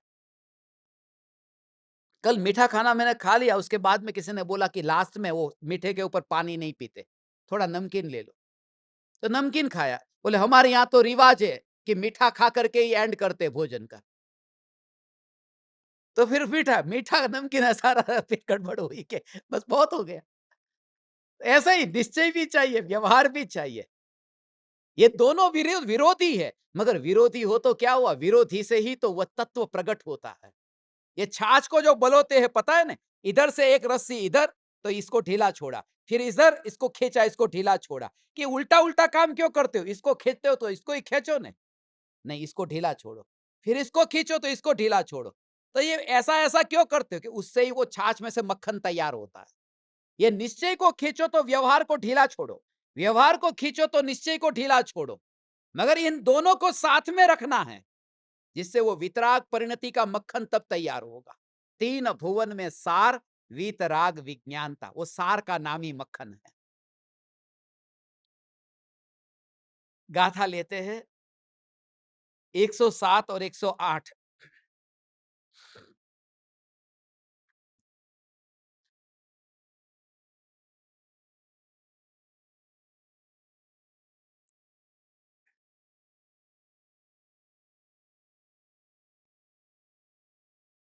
कल मीठा खाना मैंने खा लिया, उसके बाद में किसी ने बोला कि लास्ट में वो मीठे के ऊपर पानी नहीं पीते, थोड़ा नमकीन ले लो। तो नमकीन खाया, बोले हमारे यहाँ तो रिवाज है कि मीठा खा करके ही एंड करते भोजन का। तो फिर मीठा मीठा नमकीन है, सारा पेट गड़बड़ हुई के बस बहुत हो गया। ऐसा ही निश्चय भी चाहिए, व्यवहार भी चाहिए। ये दोनों विरोधी है, मगर विरोधी हो तो क्या हुआ, विरोधी से ही तो वह तत्व प्रकट होता है। ये छाछ को जो बलोते हैं, पता है ना, इधर से एक रस्सी इधर, तो इसको ढीला छोड़ा, फिर इधर इसको खींचा, इसको ढीला छोड़ा। कि उल्टा उल्टा काम क्यों करते हो, इसको खींचते हो तो इसको ही खींचो ने, नहीं इसको ढीला छोड़ो, फिर इसको खींचो तो इसको ढीला छोड़ो। तो ये ऐसा ऐसा क्यों करते हो कि उससे ही वो छाछ में से मक्खन तैयार होता है। ये निश्चय को खींचो तो व्यवहार को ढीला छोड़ो, व्यवहार को खींचो तो निश्चय को ढीला छोड़ो, मगर इन दोनों को साथ में रखना है, जिससे वो वितराग परिणति का मक्खन तब तैयार होगा। तीन भुवन में सार, वीतराग विज्ञानता, वो सार का नाम ही मक्खन है। गाथा लेते हैं 107 और 108।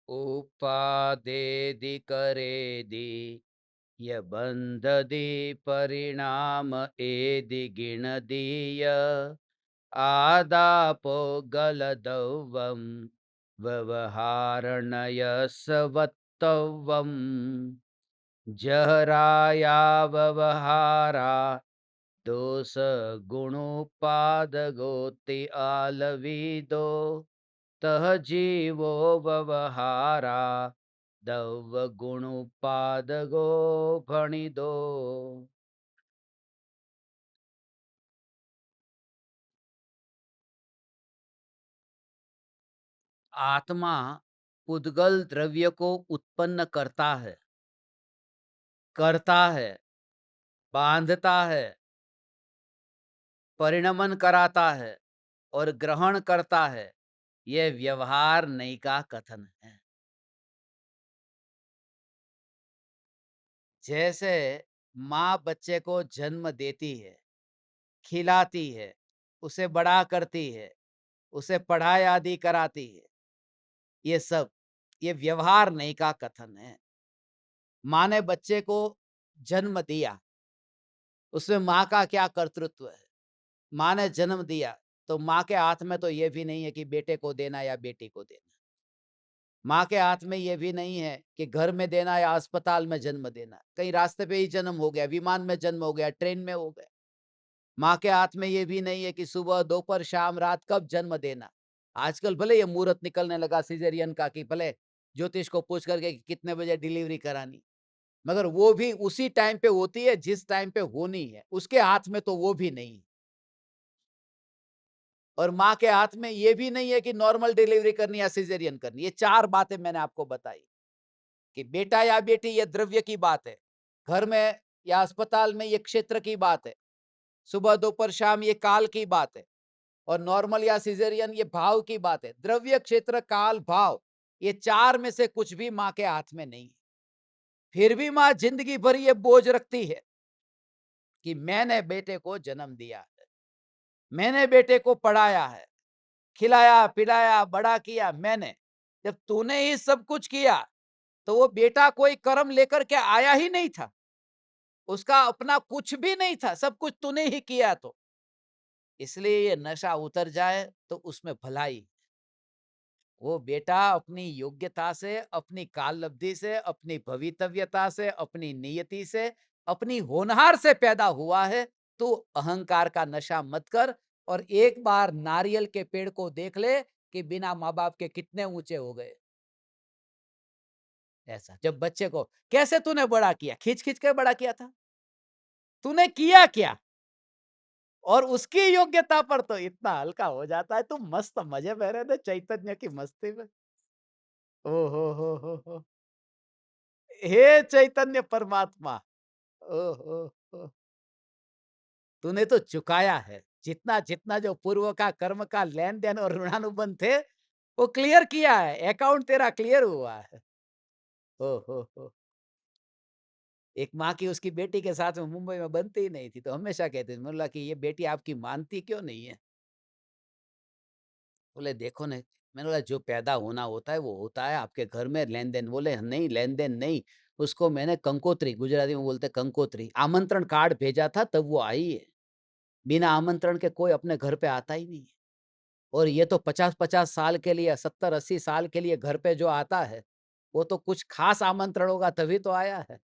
उपादेदि करेदि य बंधदि परिणाम एदि गिणदीय आदापो गलदौवम व्यवहारणयसवत्तवम् जहराया व्यवहारा दोष गुणोपादगोति आलविदो तह जीवो व्यवहारा दव गुणोपादगो भणिदो। आत्मा पुद्गल द्रव्य को उत्पन्न करता है, बांधता है, परिणमन कराता है और ग्रहण करता है। यह व्यवहार नहीं का कथन है। जैसे माँ बच्चे को जन्म देती है, खिलाती है, उसे बड़ा करती है, उसे पढ़ाई आदि कराती है, ये सब ये व्यवहार नहीं का कथन है। माँ ने बच्चे को जन्म दिया, उसमें माँ का क्या कर्तृत्व है। माँ ने जन्म दिया तो माँ के हाथ में तो ये भी नहीं है कि बेटे को देना या बेटी को देना। माँ के हाथ में ये भी नहीं है कि घर में देना या अस्पताल में जन्म देना। कहीं रास्ते पे ही जन्म हो गया, विमान में जन्म हो गया, ट्रेन में हो गया। माँ के हाथ में ये भी नहीं है कि सुबह दोपहर शाम रात कब जन्म देना। आजकल भले ये मुहूर्त निकलने लगा सिजेरियन का, कि भले ज्योतिष को पूछ करके कि कितने बजे डिलीवरी करानी, मगर वो भी उसी टाइम पे होती है जिस टाइम पे होनी है। उसके हाथ में तो वो भी नहीं है। और माँ के हाथ में ये भी नहीं है कि नॉर्मल डिलीवरी करनी या सिजेरियन करनी। ये चार बातें मैंने आपको बताई कि बेटा या बेटी ये द्रव्य की बात है, घर में या अस्पताल में ये क्षेत्र की बात है, सुबह दोपहर शाम ये काल की बात है, और नॉर्मल या सिजेरियन ये भाव की बात है। द्रव्य, क्षेत्र, काल, भाव, ये चार में से कुछ भी माँ के हाथ में नहीं है। फिर भी माँ जिंदगी भर ये बोझ रखती है कि मैंने बेटे को जन्म दिया है, मैंने बेटे को पढ़ाया है, खिलाया पिलाया बड़ा किया मैंने। जब तूने ही सब कुछ किया तो वो बेटा कोई कर्म लेकर के आया ही नहीं था, उसका अपना कुछ भी नहीं था, सब कुछ तूने ही किया। तो इसलिए ये नशा उतर जाए तो उसमें भलाई। वो बेटा अपनी योग्यता से, अपनी काललब्धि से, अपनी भवितव्यता से, अपनी नियति से, अपनी होनहार से पैदा हुआ है। तो अहंकार का नशा मत कर, और एक बार नारियल के पेड़ को देख ले कि बिना माँ बाप के कितने ऊंचे हो गए। ऐसा जब बच्चे को, कैसे तूने बड़ा किया, खींच खींच के बड़ा किया था, तूने किया क्या, और उसकी योग्यता पर तो इतना हल्का हो जाता है। तू मस्त मजे में रहे चैतन्य की मस्ती में। ओ हो, हे चैतन्य परमात्मा। ओहो हो, तूने तो चुकाया है जितना जितना, जो पूर्व का कर्म का लेन देन और ऋणानुबंध थे, वो क्लियर किया है, अकाउंट तेरा क्लियर हुआ है। हो, एक माँ की उसकी बेटी के साथ में मुंबई में बनती ही नहीं थी, तो हमेशा कहती थी, बोला कि ये बेटी आपकी मानती क्यों नहीं है। बोले देखो ना, मैंने बोला जो पैदा होना होता है वो होता है, आपके घर में लेन देन, बोले नहीं लेन देन नहीं, उसको मैंने कंकोत्री, गुजराती में बोलते कंकोत्री, आमंत्रण कार्ड भेजा था तब वो आई है। बिना आमंत्रण के कोई अपने घर पे आता ही नहीं है। और ये तो 50-50 साल के लिए, 70-80 साल के लिए घर पे जो आता है, वो तो कुछ खास आमंत्रण होगा तभी तो आया है।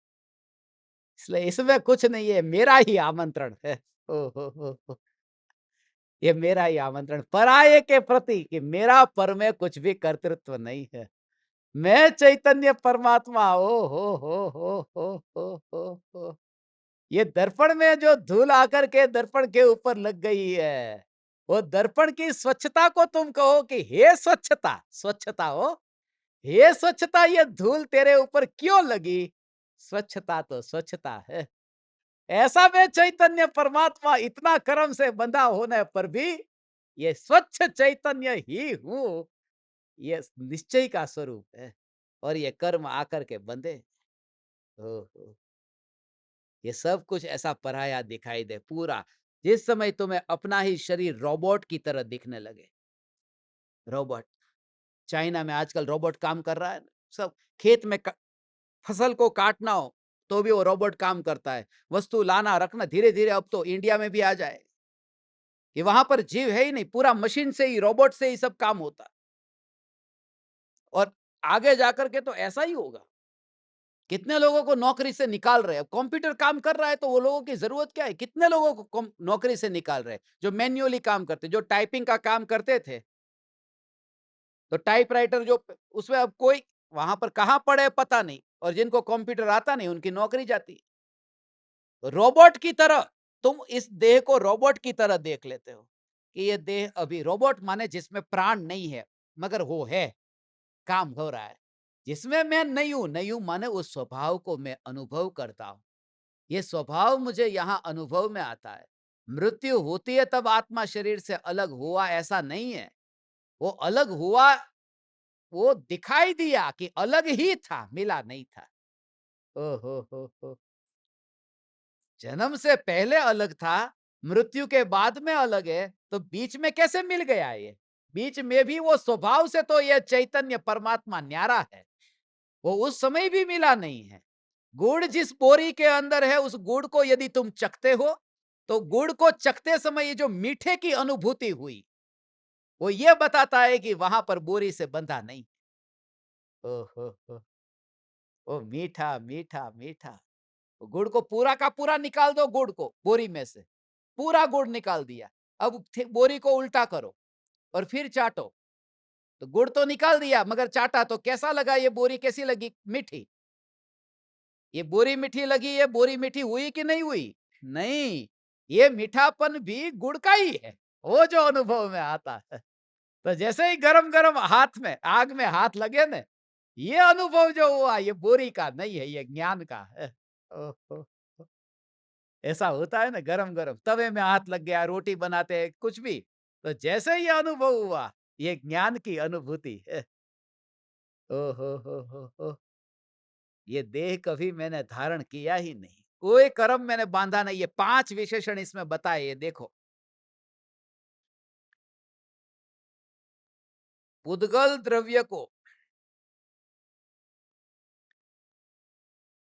इसलिए इसमें कुछ नहीं है, मेरा ही आमंत्रण है। ओ हो। ये मेरा ही आमंत्रण पराये के प्रति, कि मेरा पर में कुछ भी कर्तृत्व नहीं है। मैं चैतन्य परमात्मा। ओ हो। ये दर्पण में जो धूल आकर के दर्पण के ऊपर लग गई है, वो दर्पण की स्वच्छता को तुम कहो कि हे स्वच्छता, स्वच्छता हो, हे स्वच्छता, ये धूल तेरे ऊपर क्यों लगी? स्वच्छता तो स्वच्छता है। ऐसा मैं चैतन्य परमात्मा इतना कर्म से बंधा होने पर भी ये स्वच्छ चैतन्य ही हूँ, ये निश्चय का स्वरूप है। और ये कर्म आकर के बंधे। ओहो! ये सब कुछ ऐसा पराया दिखाई दे पूरा। जिस समय तुम्हें अपना ही शरीर रोबोट की तरह दिखने लगे, रोबोट। चाइना में आजकल रोबोट काम कर रहा है। सब खेत में फसल को काटना हो तो भी वो रोबोट काम करता है। वस्तु लाना रखना, धीरे धीरे अब तो इंडिया में भी आ जाए कि वहां पर जीव है ही नहीं, पूरा मशीन से ही, रोबोट से ही सब काम होता है। और आगे जाकर के तो ऐसा ही होगा। कितने लोगों को नौकरी से निकाल रहे हैं। अब कंप्यूटर काम कर रहा है तो वो लोगों की जरूरत क्या है, कितने लोगों को नौकरी से निकाल रहे हैं, जो मैन्युअली काम करते, जो टाइपिंग का काम करते थे। तो टाइपराइटर जो, उसमें अब कोई वहां पर कहां पड़े पता नहीं, और जिनको कंप्यूटर आता नहीं उनकी नौकरी जाती। रोबोट की तरह तुम इस देह को रोबोट की तरह देख लेते हो कि ये देह अभी रोबोट, माने जिसमें प्राण नहीं है, मगर वो है, काम हो रहा है। जिसमें मैं नहीं हूं, नहीं हूं माने उस स्वभाव को मैं अनुभव करता हूं। ये स्वभाव मुझे यहाँ अनुभव में आता है। मृत्यु होती है तब आत्मा शरीर से अलग हुआ, ऐसा नहीं है। वो अलग हुआ, वो दिखाई दिया कि अलग ही था, मिला नहीं था। ओ हो। जन्म से पहले अलग था, मृत्यु के बाद में अलग है, तो बीच में कैसे मिल गया ये? बीच में भी वो स्वभाव से तो ये चैतन्य परमात्मा न्यारा है, वो उस समय भी मिला नहीं है। गुड़ जिस बोरी के अंदर है, उस गुड़ को यदि तुम चखते हो, तो गुड़ को चखते समय ये जो मीठे की अनुभूति हुई, वो ये बताता है कि वहां पर बोरी से बंधा नहीं। ओहो, ओ मीठा मीठा मीठा। गुड़ को पूरा का पूरा निकाल दो, गुड़ को बोरी में से पूरा गुड़ निकाल दिया। अब बोरी को उल्टा करो और फिर चाटो, तो गुड़ तो निकाल दिया मगर चाटा तो कैसा लगा? ये बोरी कैसी लगी? मीठी। ये बोरी मीठी लगी, ये बोरी मीठी हुई कि नहीं हुई? नहीं, ये मीठापन भी गुड़ का ही है, वो जो अनुभव में आता है। तो जैसे ही गरम गरम हाथ में, आग में हाथ लगे ना, ये अनुभव जो हुआ ये बोरी का नहीं है, ये ज्ञान का है। ओहो, ऐसा होता है ना, गरम गरम तवे में हाथ लग गया, रोटी बनाते हैं कुछ भी, तो जैसे ही अनुभव हुआ, ये ज्ञान की अनुभूति है। ओहो हो। ये देह कभी मैंने धारण किया ही नहीं, कोई कर्म मैंने बांधा नहीं। ये 5 विशेषण इसमें बताए, ये देखो। पुद्गल द्रव्य को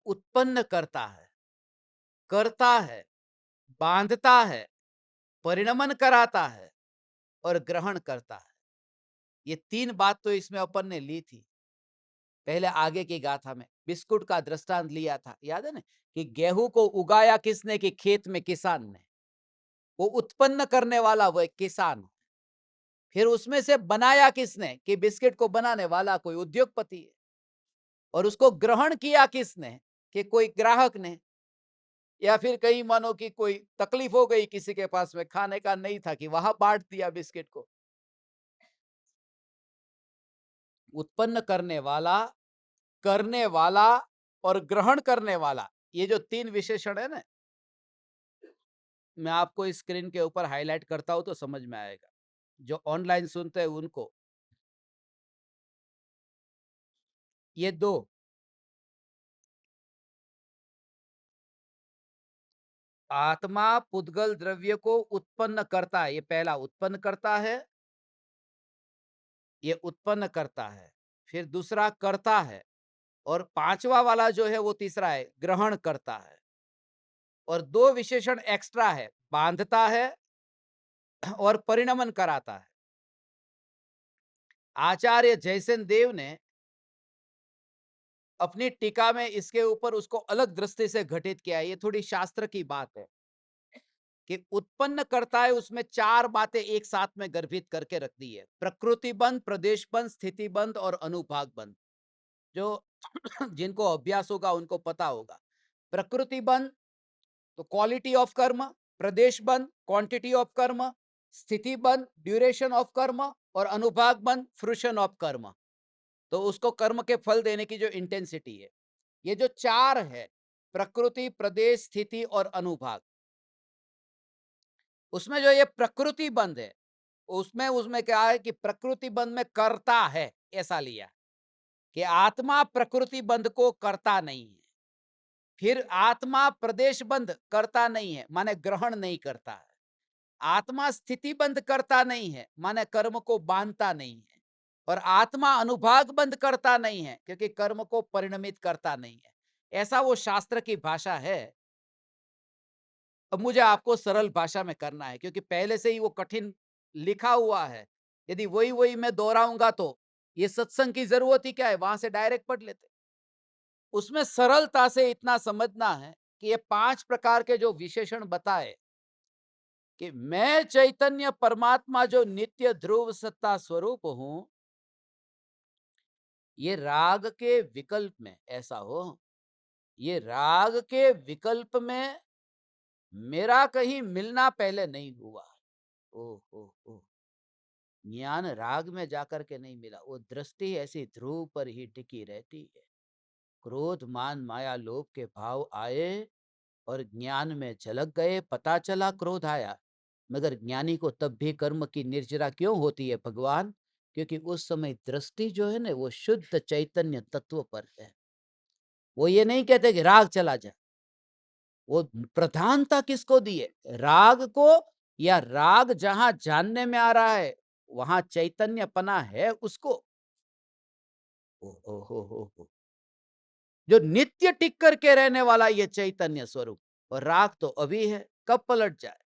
उत्पन्न करता है, बांधता है, परिणमन कराता है और ग्रहण करता है। ये 3 बात तो इसमें अपन ने ली थी। पहले आगे की गाथा में बिस्कुट का दृष्टांत लिया था, याद है ना? कि गेहूं को उगाया किसने? कि खेत में किसान ने। वो उत्पन्न करने वाला वो एक किसान है। फिर उसमें से बनाया किसने? कि बिस्किट को बनाने वाला कोई उद्योगपति है। और उसको ग्रहण किया किसने? कि कोई ग्राहक ने। या फिर कहीं मानो कि कोई तकलीफ हो गई, किसी के पास में खाने का नहीं था, कि वहां बांट दिया बिस्किट को। उत्पन्न करने वाला और ग्रहण करने वाला, ये जो 3 विशेषण है ना, मैं आपको स्क्रीन के ऊपर हाईलाइट करता हूं तो समझ में आएगा। जो ऑनलाइन सुनते हैं उनको, ये 2, आत्मा पुद्गल द्रव्य को उत्पन्न करता है, ये पहला उत्पन्न करता है, ये उत्पन्न करता है। फिर दूसरा करता है, और पांचवा वाला जो है वो तीसरा है, ग्रहण करता है। और 2 विशेषण एक्स्ट्रा है, बांधता है और परिणमन कराता है। आचार्य जयसेन देव ने अपनी टीका में इसके ऊपर उसको अलग दृष्टि से घटित किया है। ये थोड़ी शास्त्र की बात है कि उत्पन्न करता है, उसमें 4 बातें एक साथ में गर्भित करके रख दी है। प्रकृति बंध, प्रदेश बंध, स्थिति बंध और अनुभाग बंध। जो जिनको अभ्यास होगा उनको पता होगा। प्रकृति बंध तो क्वालिटी ऑफ कर्म, प्रदेश बंध क्वांटिटी ऑफ कर्म, स्थिति बंध ड्यूरेशन ऑफ कर्म और अनुभाग बंध फ्रूशन ऑफ कर्म। तो उसको कर्म के फल देने की जो इंटेंसिटी है, ये जो 4 है, प्रकृति, प्रदेश, स्थिति और अनुभाग, उसमें जो ये प्रकृति बंध है, उसमें उसमें क्या है कि प्रकृति बंध में करता है, ऐसा लिया कि आत्मा प्रकृति बंध को करता नहीं है। फिर आत्मा प्रदेश बंध करता नहीं है, माने ग्रहण नहीं करता है। आत्मा स्थिति बंध करता नहीं है, माने कर्म को बांधता नहीं है। और आत्मा अनुभाग बंध करता नहीं है, क्योंकि कर्म को परिणमित करता नहीं है। ऐसा वो शास्त्र की भाषा है। अब मुझे आपको सरल भाषा में करना है, क्योंकि पहले से ही वो कठिन लिखा हुआ है। यदि वही वही मैं दोहराऊंगा तो ये सत्संग की जरूरत ही क्या है, वहां से डायरेक्ट पढ़ लेते। उसमें सरलता से इतना समझना है कि ये 5 प्रकार के जो विशेषण बताए कि मैं चैतन्य परमात्मा जो नित्य ध्रुव सत्ता स्वरूप हूं, ये राग के विकल्प में ऐसा हो, ये राग के विकल्प में मेरा कहीं मिलना पहले नहीं हुआ। ओ ज्ञान राग में जाकर के नहीं मिला, वो दृष्टि ऐसी ध्रुव पर ही टिकी रहती है। क्रोध मान माया लोभ के भाव आए और ज्ञान में झलक गए, पता चला क्रोध आया, मगर ज्ञानी को तब भी कर्म की निर्जरा क्यों होती है भगवान? क्योंकि उस समय दृष्टि जो है ना, वो शुद्ध चैतन्य तत्व पर है। वो ये नहीं कहते कि राग चला जाए। वो प्रधानता किसको दी है? राग को, या राग जहां जानने में आ रहा है वहां चैतन्यपना है उसको। ओ, ओ, हो। जो नित्य टिक करके रहने वाला ये चैतन्य स्वरूप, और राग तो अभी है, कब पलट जाए।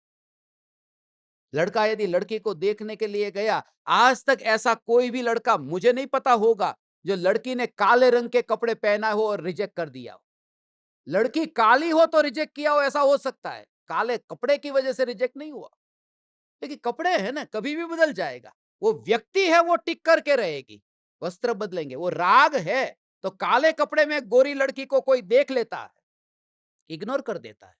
लड़का यदि लड़की को देखने के लिए गया, आज तक ऐसा कोई भी लड़का मुझे नहीं पता होगा जो लड़की ने काले रंग के कपड़े पहना हो और रिजेक्ट कर दिया हो। लड़की काली हो तो रिजेक्ट किया हो, ऐसा हो सकता है, काले कपड़े की वजह से रिजेक्ट नहीं हुआ। लेकिन कपड़े है ना, कभी भी बदल जाएगा। वो व्यक्ति है, वो टिक करके रहेगी। वस्त्र बदलेंगे। वो राग है तो काले कपड़े में गोरी लड़की को कोई देख लेता है, इग्नोर कर देता है।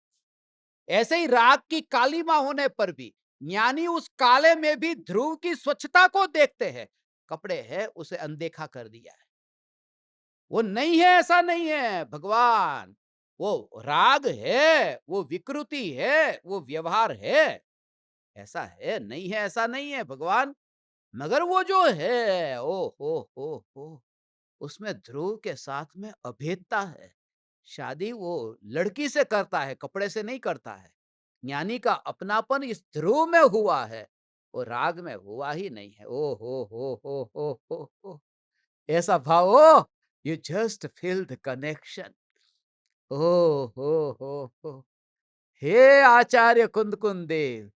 ऐसे ही राग की कालीमा होने पर भी ज्ञानी उस काले में भी ध्रुव की स्वच्छता को देखते हैं। कपड़े है उसे अनदेखा कर दिया है। वो नहीं है ऐसा नहीं है भगवान। वो राग है, वो विकृति है, वो व्यवहार है, ऐसा है नहीं है ऐसा नहीं है भगवान। मगर वो जो है, ओ हो, उसमें ध्रुव के साथ में अभेदता है। शादी वो लड़की से करता है, कपड़े से नहीं करता है। ज्ञानी का अपनापन इस ध्रुव में हुआ है, वो राग में हुआ ही नहीं है। ओ हो, ऐसा भाव, oh you just feel the connection. ओ हो। हे आचार्य कुंदकुंद देव,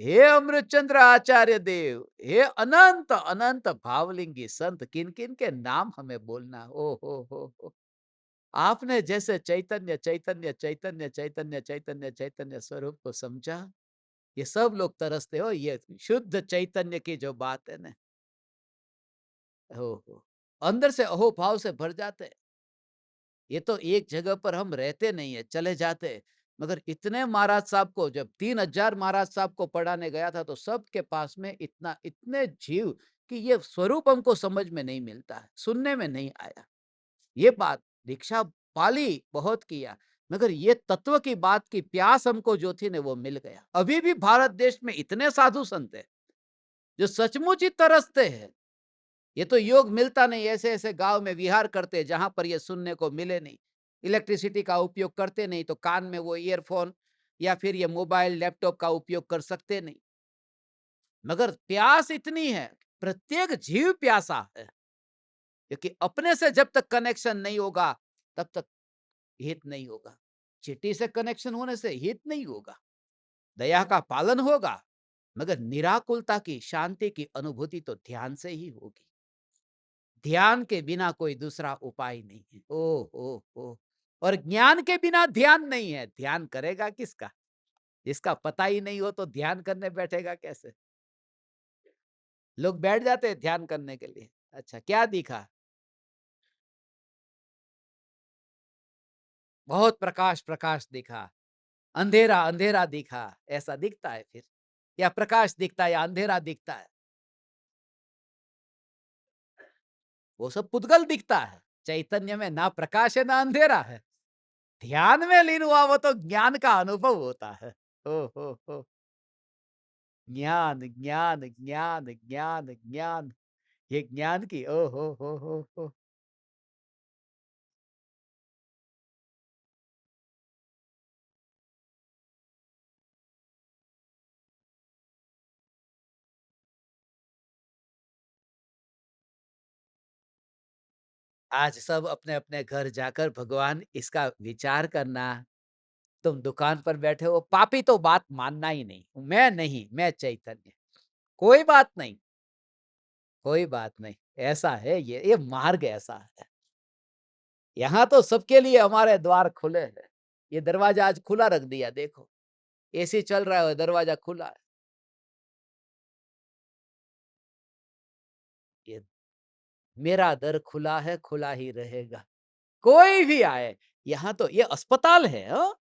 हे अमृतचंद्र आचार्य देव, हे अनंत अनंत भावलिंगी संत, किन किन के नाम हमें बोलना। ओ हो। आपने जैसे चैतन्य चैतन्य चैतन्य चैतन्य चैतन्य चैतन्य स्वरूप को समझा, ये सब लोग तरसते हो। ये शुद्ध चैतन्य की जो बात है ना, हो अंदर से अहो भाव से भर जाते हैं। ये तो एक जगह पर हम रहते नहीं है, चले जाते हैं। मगर इतने महाराज साहब को, जब 3000 महाराज साहब को पढ़ाने गया था, तो सबके पास में इतना इतने जीव कि ये स्वरूप हमको समझ में नहीं मिलता है, सुनने में नहीं आया। ये बात दीक्षा पाली, बहुत किया, मगर ये तत्व की बात की प्यास हमको जो थी ना, वो मिल गया। अभी भी भारत देश में इतने साधु संत है जो सचमुच ही तरसते हैं। ये तो योग मिलता नहीं, ऐसे ऐसे गांव में विहार करते जहां पर ये सुनने को मिले नहीं। इलेक्ट्रिसिटी का उपयोग करते नहीं, तो कान में वो ईयरफोन या फिर ये मोबाइल लैपटॉप का उपयोग कर सकते नहीं। मगर प्यास इतनी है, प्रत्येक जीव प्यासा है, क्योंकि अपने से जब तक कनेक्शन नहीं होगा तब तक हित नहीं होगा। चिट्ठी से कनेक्शन होने से हित नहीं होगा, दया का पालन होगा, मगर निराकुलता की, शांति की अनुभूति तो ध्यान से ही होगी। ध्यान के बिना कोई दूसरा उपाय नहीं है। ओ और ज्ञान के बिना ध्यान नहीं है। ध्यान करेगा किसका? जिसका पता ही नहीं हो तो ध्यान करने बैठेगा कैसे? लोग बैठ जाते हैं ध्यान करने के लिए। अच्छा, क्या दिखा? बहुत प्रकाश प्रकाश दिखा, अंधेरा अंधेरा दिखा, ऐसा दिखता है फिर? या प्रकाश दिखता है या अंधेरा दिखता है? वो सब पुद्गल दिखता है। चैतन्य में ना प्रकाश है ना अंधेरा है। ध्यान में लीन हुआ वो तो ज्ञान का अनुभव होता है। हो। ज्ञान ज्ञान ज्ञान ज्ञान ज्ञान, ये ज्ञान की ओ हो। आज सब अपने अपने घर जाकर भगवान इसका विचार करना। तुम दुकान पर बैठे हो, पापी तो बात मानना ही नहीं, मैं नहीं, मैं चैतन्य। कोई बात नहीं, कोई बात नहीं। ऐसा है, ये मार्ग ऐसा है। यहाँ तो सबके लिए हमारे द्वार खुले हैं। ये दरवाजा आज खुला रख दिया, देखो एसी चल रहा है, दरवाजा खुला है। ये मेरा दर खुला है, खुला ही रहेगा। कोई भी आए, यहाँ तो ये अस्पताल है। हाँ,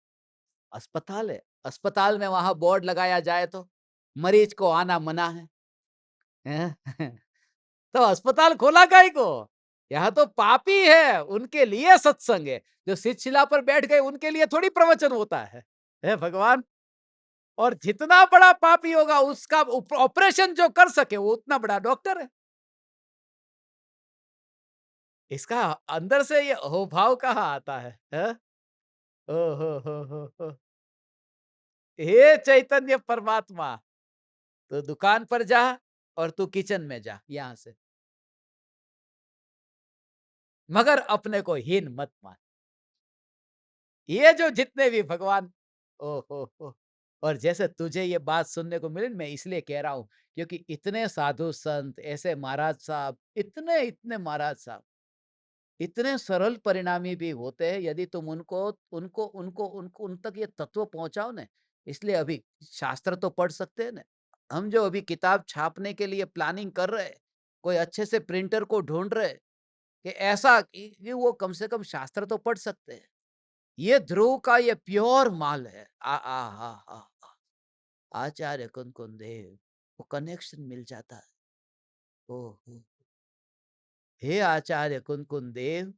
अस्पताल है। अस्पताल में वहां बोर्ड लगाया जाए तो मरीज को आना मना है। हैं? तो अस्पताल खोला काहे को? यहाँ तो पापी है, उनके लिए सत्संग है। जो शिला पर बैठ गए उनके लिए थोड़ी प्रवचन होता है। हे भगवान! और जितना बड़ा पापी होगा उसका ऑपरेशन जो कर सके वो उतना बड़ा डॉक्टर है। इसका अंदर से ये अहोभाव कहाँ आता है? हैं? ओ हो। हे चैतन्य परमात्मा, तो दुकान पर जा और तू किचन में जा यहाँ से, मगर अपने को हीन मत मान। ये जो जितने भी भगवान, ओ हो। और जैसे तुझे ये बात सुनने को मिली, मैं इसलिए कह रहा हूँ क्योंकि इतने साधु संत, ऐसे महाराज साहब, इतने इतने महाराज साहब, इतने सरल परिणामी भी होते हैं यदि तुम उनको उनको उनको उनको उन तक ये तत्व पहुंचाओ ना। इसलिए अभी शास्त्र तो पढ़ सकते हैं ना। हम जो अभी किताब छापने के लिए प्लानिंग कर रहे हैं, कोई अच्छे से प्रिंटर को ढूंढ रहे हैं कि ऐसा कि वो कम से कम शास्त्र तो पढ़ सकते हैं। ये ध्रुव का ये प्योर माल है। आ आचार्य कुन कुन देव, वो कनेक्शन मिल जाता है। ओ हो। हे आचार्य कुन कुन देव,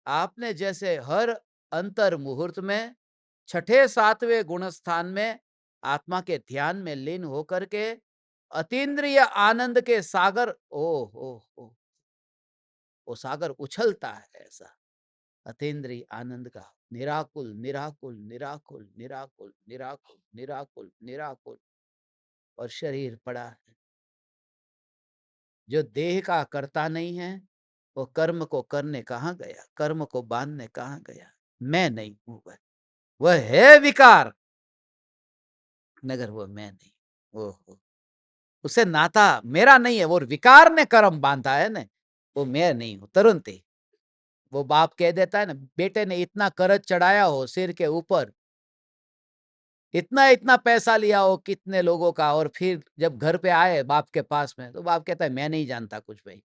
आपने जैसे हर अंतर मुहूर्त में छठे सातवें गुण स्थान में आत्मा के ध्यान में लीन होकर के अतीन्द्रिय आनंद के सागर, ओ वो सागर उछलता है ऐसा, अतीन्द्रिय आनंद का, निराकुल निराकुल निराकुल निराकुल निराकुल निराकुल निराकुल। और शरीर पड़ा है, जो देह का करता नहीं है, वो कर्म को करने कहाँ गया, कर्म को बांधने कहाँ गया। मैं नहीं हूं, वह है विकार, मगर वो मैं नहीं। ओहो, उसे नाता मेरा नहीं है, वो विकार ने कर्म बांधा है ना, वो मैं नहीं हूं। तुरंत ही वो बाप कह देता है ना, बेटे ने इतना कर्ज चढ़ाया हो सिर के ऊपर, इतना इतना पैसा लिया हो कितने लोगों का, और फिर जब घर पे आए बाप के पास में, तो बाप कहता है मैं नहीं जानता कुछ भाई,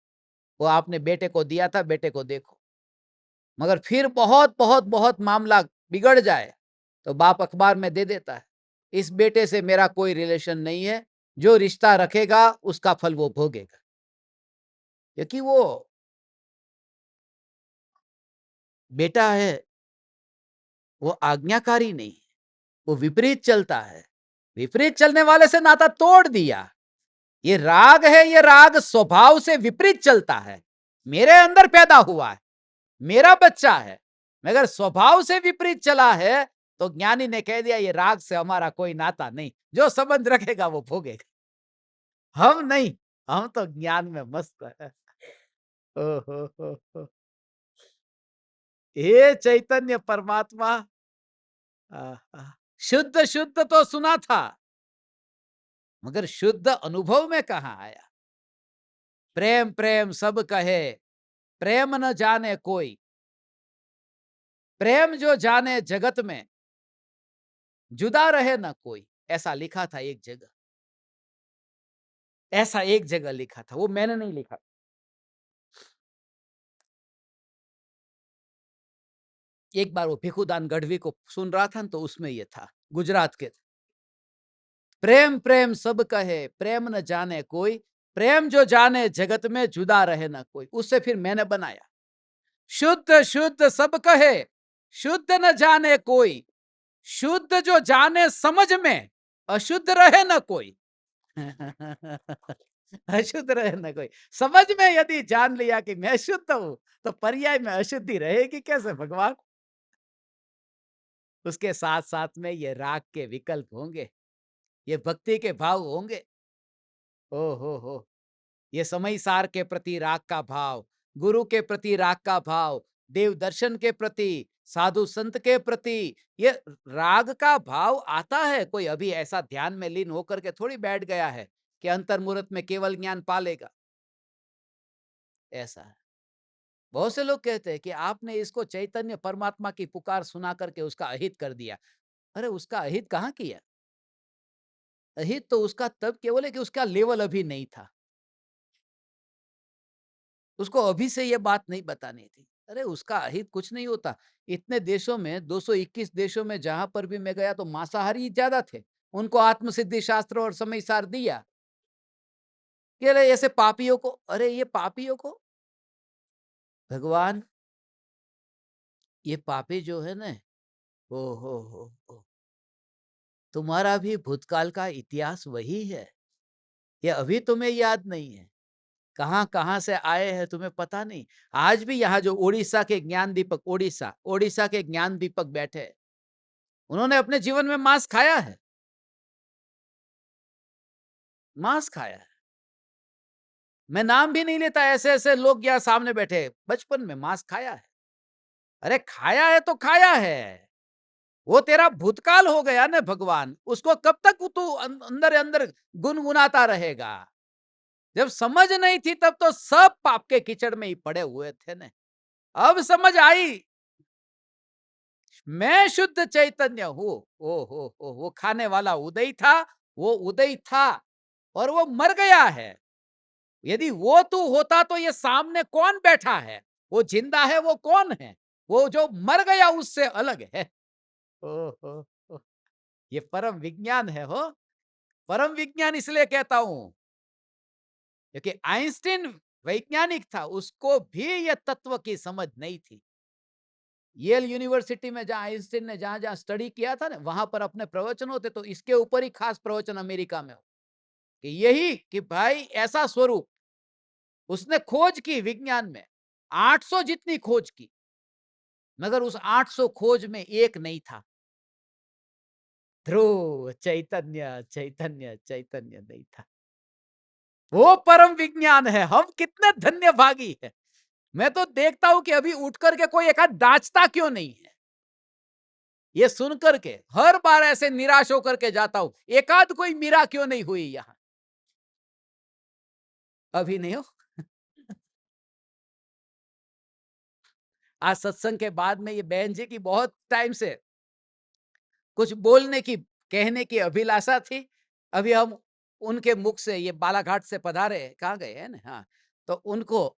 वो आपने बेटे को दिया था, बेटे को देखो। मगर फिर बहुत बहुत बहुत मामला बिगड़ जाए तो बाप अखबार में दे देता है, इस बेटे से मेरा कोई रिलेशन नहीं है, जो रिश्ता रखेगा उसका फल वो भोगेगा। क्योंकि वो बेटा है, वो आज्ञाकारी नहीं है, वो विपरीत चलता है। विपरीत चलने वाले से नाता तोड़ दिया। ये राग है, ये राग स्वभाव से विपरीत चलता है। मेरे अंदर पैदा हुआ है, मेरा बच्चा है, मगर स्वभाव से विपरीत चला है, तो ज्ञानी ने कह दिया ये राग से हमारा कोई नाता नहीं, जो संबंध रखेगा वो भोगेगा। हम नहीं, हम तो ज्ञान में मस्त है। ओ हो। हे चैतन्य परमात्मा, आहा, शुद्ध शुद्ध तो सुना था, मगर शुद्ध अनुभव में कहां आया। प्रेम प्रेम सब कहे, प्रेम न जाने कोई, प्रेम जो जाने जगत में, जुदा रहे न कोई, ऐसा लिखा था एक जगह। ऐसा एक जगह लिखा था, वो मैंने नहीं लिखा। एक बार वो भिखुदान गढ़वी को सुन रहा था, तो उसमें ये था, गुजरात के। प्रेम प्रेम सब कहे, प्रेम न जाने कोई, प्रेम जो जाने जगत में, जुदा रहे ना कोई। उससे फिर मैंने बनाया, शुद्ध शुद्ध सब कहे, शुद्ध न जाने कोई, शुद्ध जो जाने समझ में, अशुद्ध रहे ना कोई। अशुद्ध रहे ना कोई। समझ में यदि जान लिया कि मैं शुद्ध हूं, तो पर्याय में अशुद्धि रहेगी कैसे भगवान। उसके साथ साथ में ये राग के विकल्प होंगे, ये भक्ति के भाव होंगे। ओ हो, ये समय सार के प्रति राग का भाव, गुरु के प्रति राग का भाव, देव दर्शन के प्रति, साधु संत के प्रति, ये राग का भाव आता है। कोई अभी ऐसा ध्यान में लीन होकर के थोड़ी बैठ गया है कि अंतर्मुहूर्त में केवल ज्ञान पा लेगा। ऐसा है। बहुत से लोग कहते हैं कि आपने इसको चैतन्य परमात्मा की पुकार सुना करके उसका अहित कर दिया। अरे उसका अहित कहाँ किया? अहित तो उसका तब केवल है कि उसका लेवल अभी नहीं था। उसको अभी से ये बात नहीं बतानी थी। अरे उसका अहित कुछ नहीं होता। इतने देशों में, 221 देशों में जहां पर भी मैं गया तो मांसाहारी ज्यादा थे। उनको आत्मसिद्धि शास्त्र और समय सार दिया कि अरे ऐसे पापियों को, अरे ये पापियों को भगवान, ये पापी जो है ना, ओ हो, तुम्हारा भी भूतकाल का इतिहास वही है। ये अभी तुम्हें याद नहीं है। कहां कहां से आए हैं तुम्हें पता नहीं। आज भी यहाँ जो ओडिशा के ज्ञान दीपक, ओडिशा ओडिशा के ज्ञान दीपक बैठे हैं, उन्होंने अपने जीवन में मांस खाया है। मांस खाया है। मैं नाम भी नहीं लेता, ऐसे ऐसे लोग यहाँ सामने बैठे, बचपन में मांस खाया है। अरे खाया है तो खाया है, वो तेरा भूतकाल हो गया ना भगवान। उसको कब तक तू अंदर अंदर गुनगुनाता रहेगा। जब समझ नहीं थी तब तो सब पाप के कीचड़ में ही पड़े हुए थे ना। अब समझ आई, मैं शुद्ध चैतन्य हूं। ओ हो, वो खाने वाला उदय था, वो उदय था और वो मर गया है। यदि वो तू होता तो ये सामने कौन बैठा है? वो जिंदा है, वो कौन है? वो जो मर गया उससे अलग है। ओ हो, ये परम विज्ञान है हो। परम विज्ञान इसलिए कहता हूं क्योंकि आइंस्टीन वैज्ञानिक था, उसको भी ये तत्व की समझ नहीं थी। येल यूनिवर्सिटी में जहां आइंस्टीन ने जहां जहां स्टडी किया था ना, वहां पर अपने प्रवचन होते, तो इसके ऊपर ही खास प्रवचन अमेरिका में हो कि यही कि भाई ऐसा स्वरूप उसने खोज की विज्ञान में। 800 जितनी खोज की, मगर उस 800 खोज में एक नहीं था, ध्रुव चैतन्य चैतन्य चैतन्य नहीं था। वो परम विज्ञान है। हम कितने धन्य भागी है। मैं तो देखता हूं कि अभी उठ करके कोई एक आध दाचता क्यों नहीं है। ये सुनकर के हर बार ऐसे निराश होकर के जाता हूं, एकाध कोई मीरा क्यों नहीं हुई यहां? अभी नहीं हो? आज सत्संग के बाद में ये बहन जी की बहुत टाइम से कुछ बोलने की, कहने की अभिलाषा थी। अभी हम उनके मुख से, ये बालाघाट से पधारे, कहाँ गए हैं ना, हाँ, तो उनको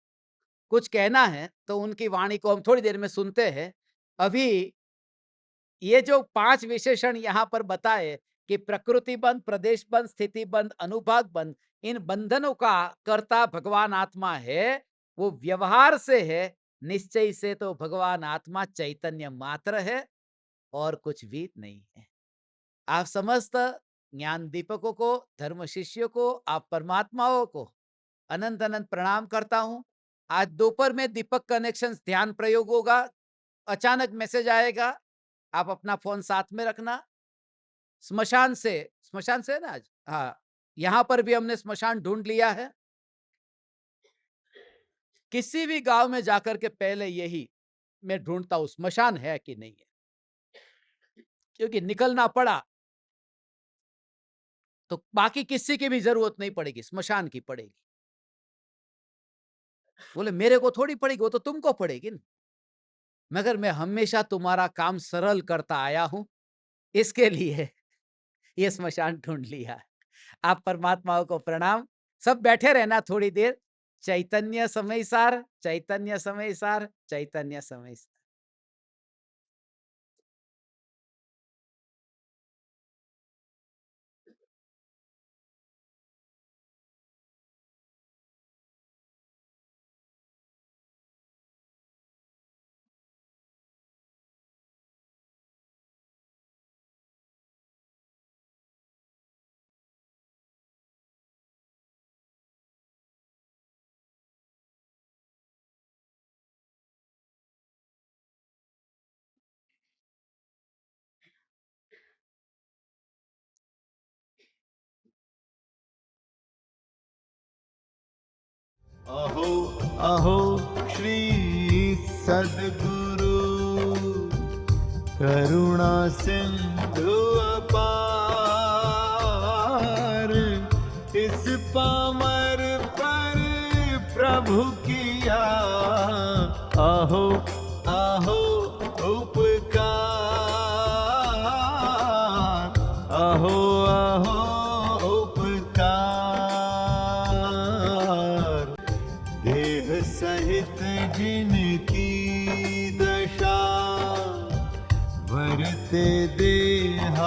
कुछ कहना है, तो उनकी वाणी को हम थोड़ी देर में सुनते हैं। अभी ये जो 5 विशेषण यहाँ पर बताए कि प्रकृति बंध, प्रदेश बंध, स्थिति बंध, अनुभाग बंध, इन बंधनों का कर्ता भगवान आत्मा है, वो व्यवहार से है, निश्चय से तो भगवान आत्मा चैतन्य मात्र है और कुछ भी नहीं है। आप समस्त ज्ञान दीपकों को, धर्म शिष्यों को, आप परमात्माओं को अनंत अनंत प्रणाम करता हूं। आज दोपहर में दीपक कनेक्शन ध्यान प्रयोग होगा, अचानक मैसेज आएगा, आप अपना फोन साथ में रखना। स्मशान से है ना आज, हाँ, यहां पर भी हमने स्मशान ढूंढ लिया है। किसी भी गांव में जाकर के पहले यही मैं ढूंढता हूं, स्मशान है कि नहीं है, क्योंकि निकलना पड़ा तो बाकी किसी की भी जरूरत नहीं पड़ेगी, स्मशान की पड़ेगी। बोले मेरे को थोड़ी पड़ेगी, वो तो तुमको पड़ेगी ना। मगर मैं हमेशा तुम्हारा काम सरल करता आया हूं, इसके लिए ये स्मशान ढूंढ लिया। आप परमात्माओं को प्रणाम। सब बैठे रहना थोड़ी देर। चैतन्य समय सार, चैतन्य समय सार, चैतन्य समय सार। अहो अहो श्री सद्गुरु करुणा सिंधु अपार, इस पामर पर प्रभु किया अहो अहो उपकार, अहो अहो उपकार। देह सहित जिनकी दशा वरते देहातीत,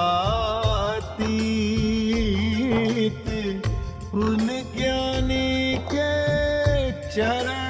उन ज्ञानी के चरण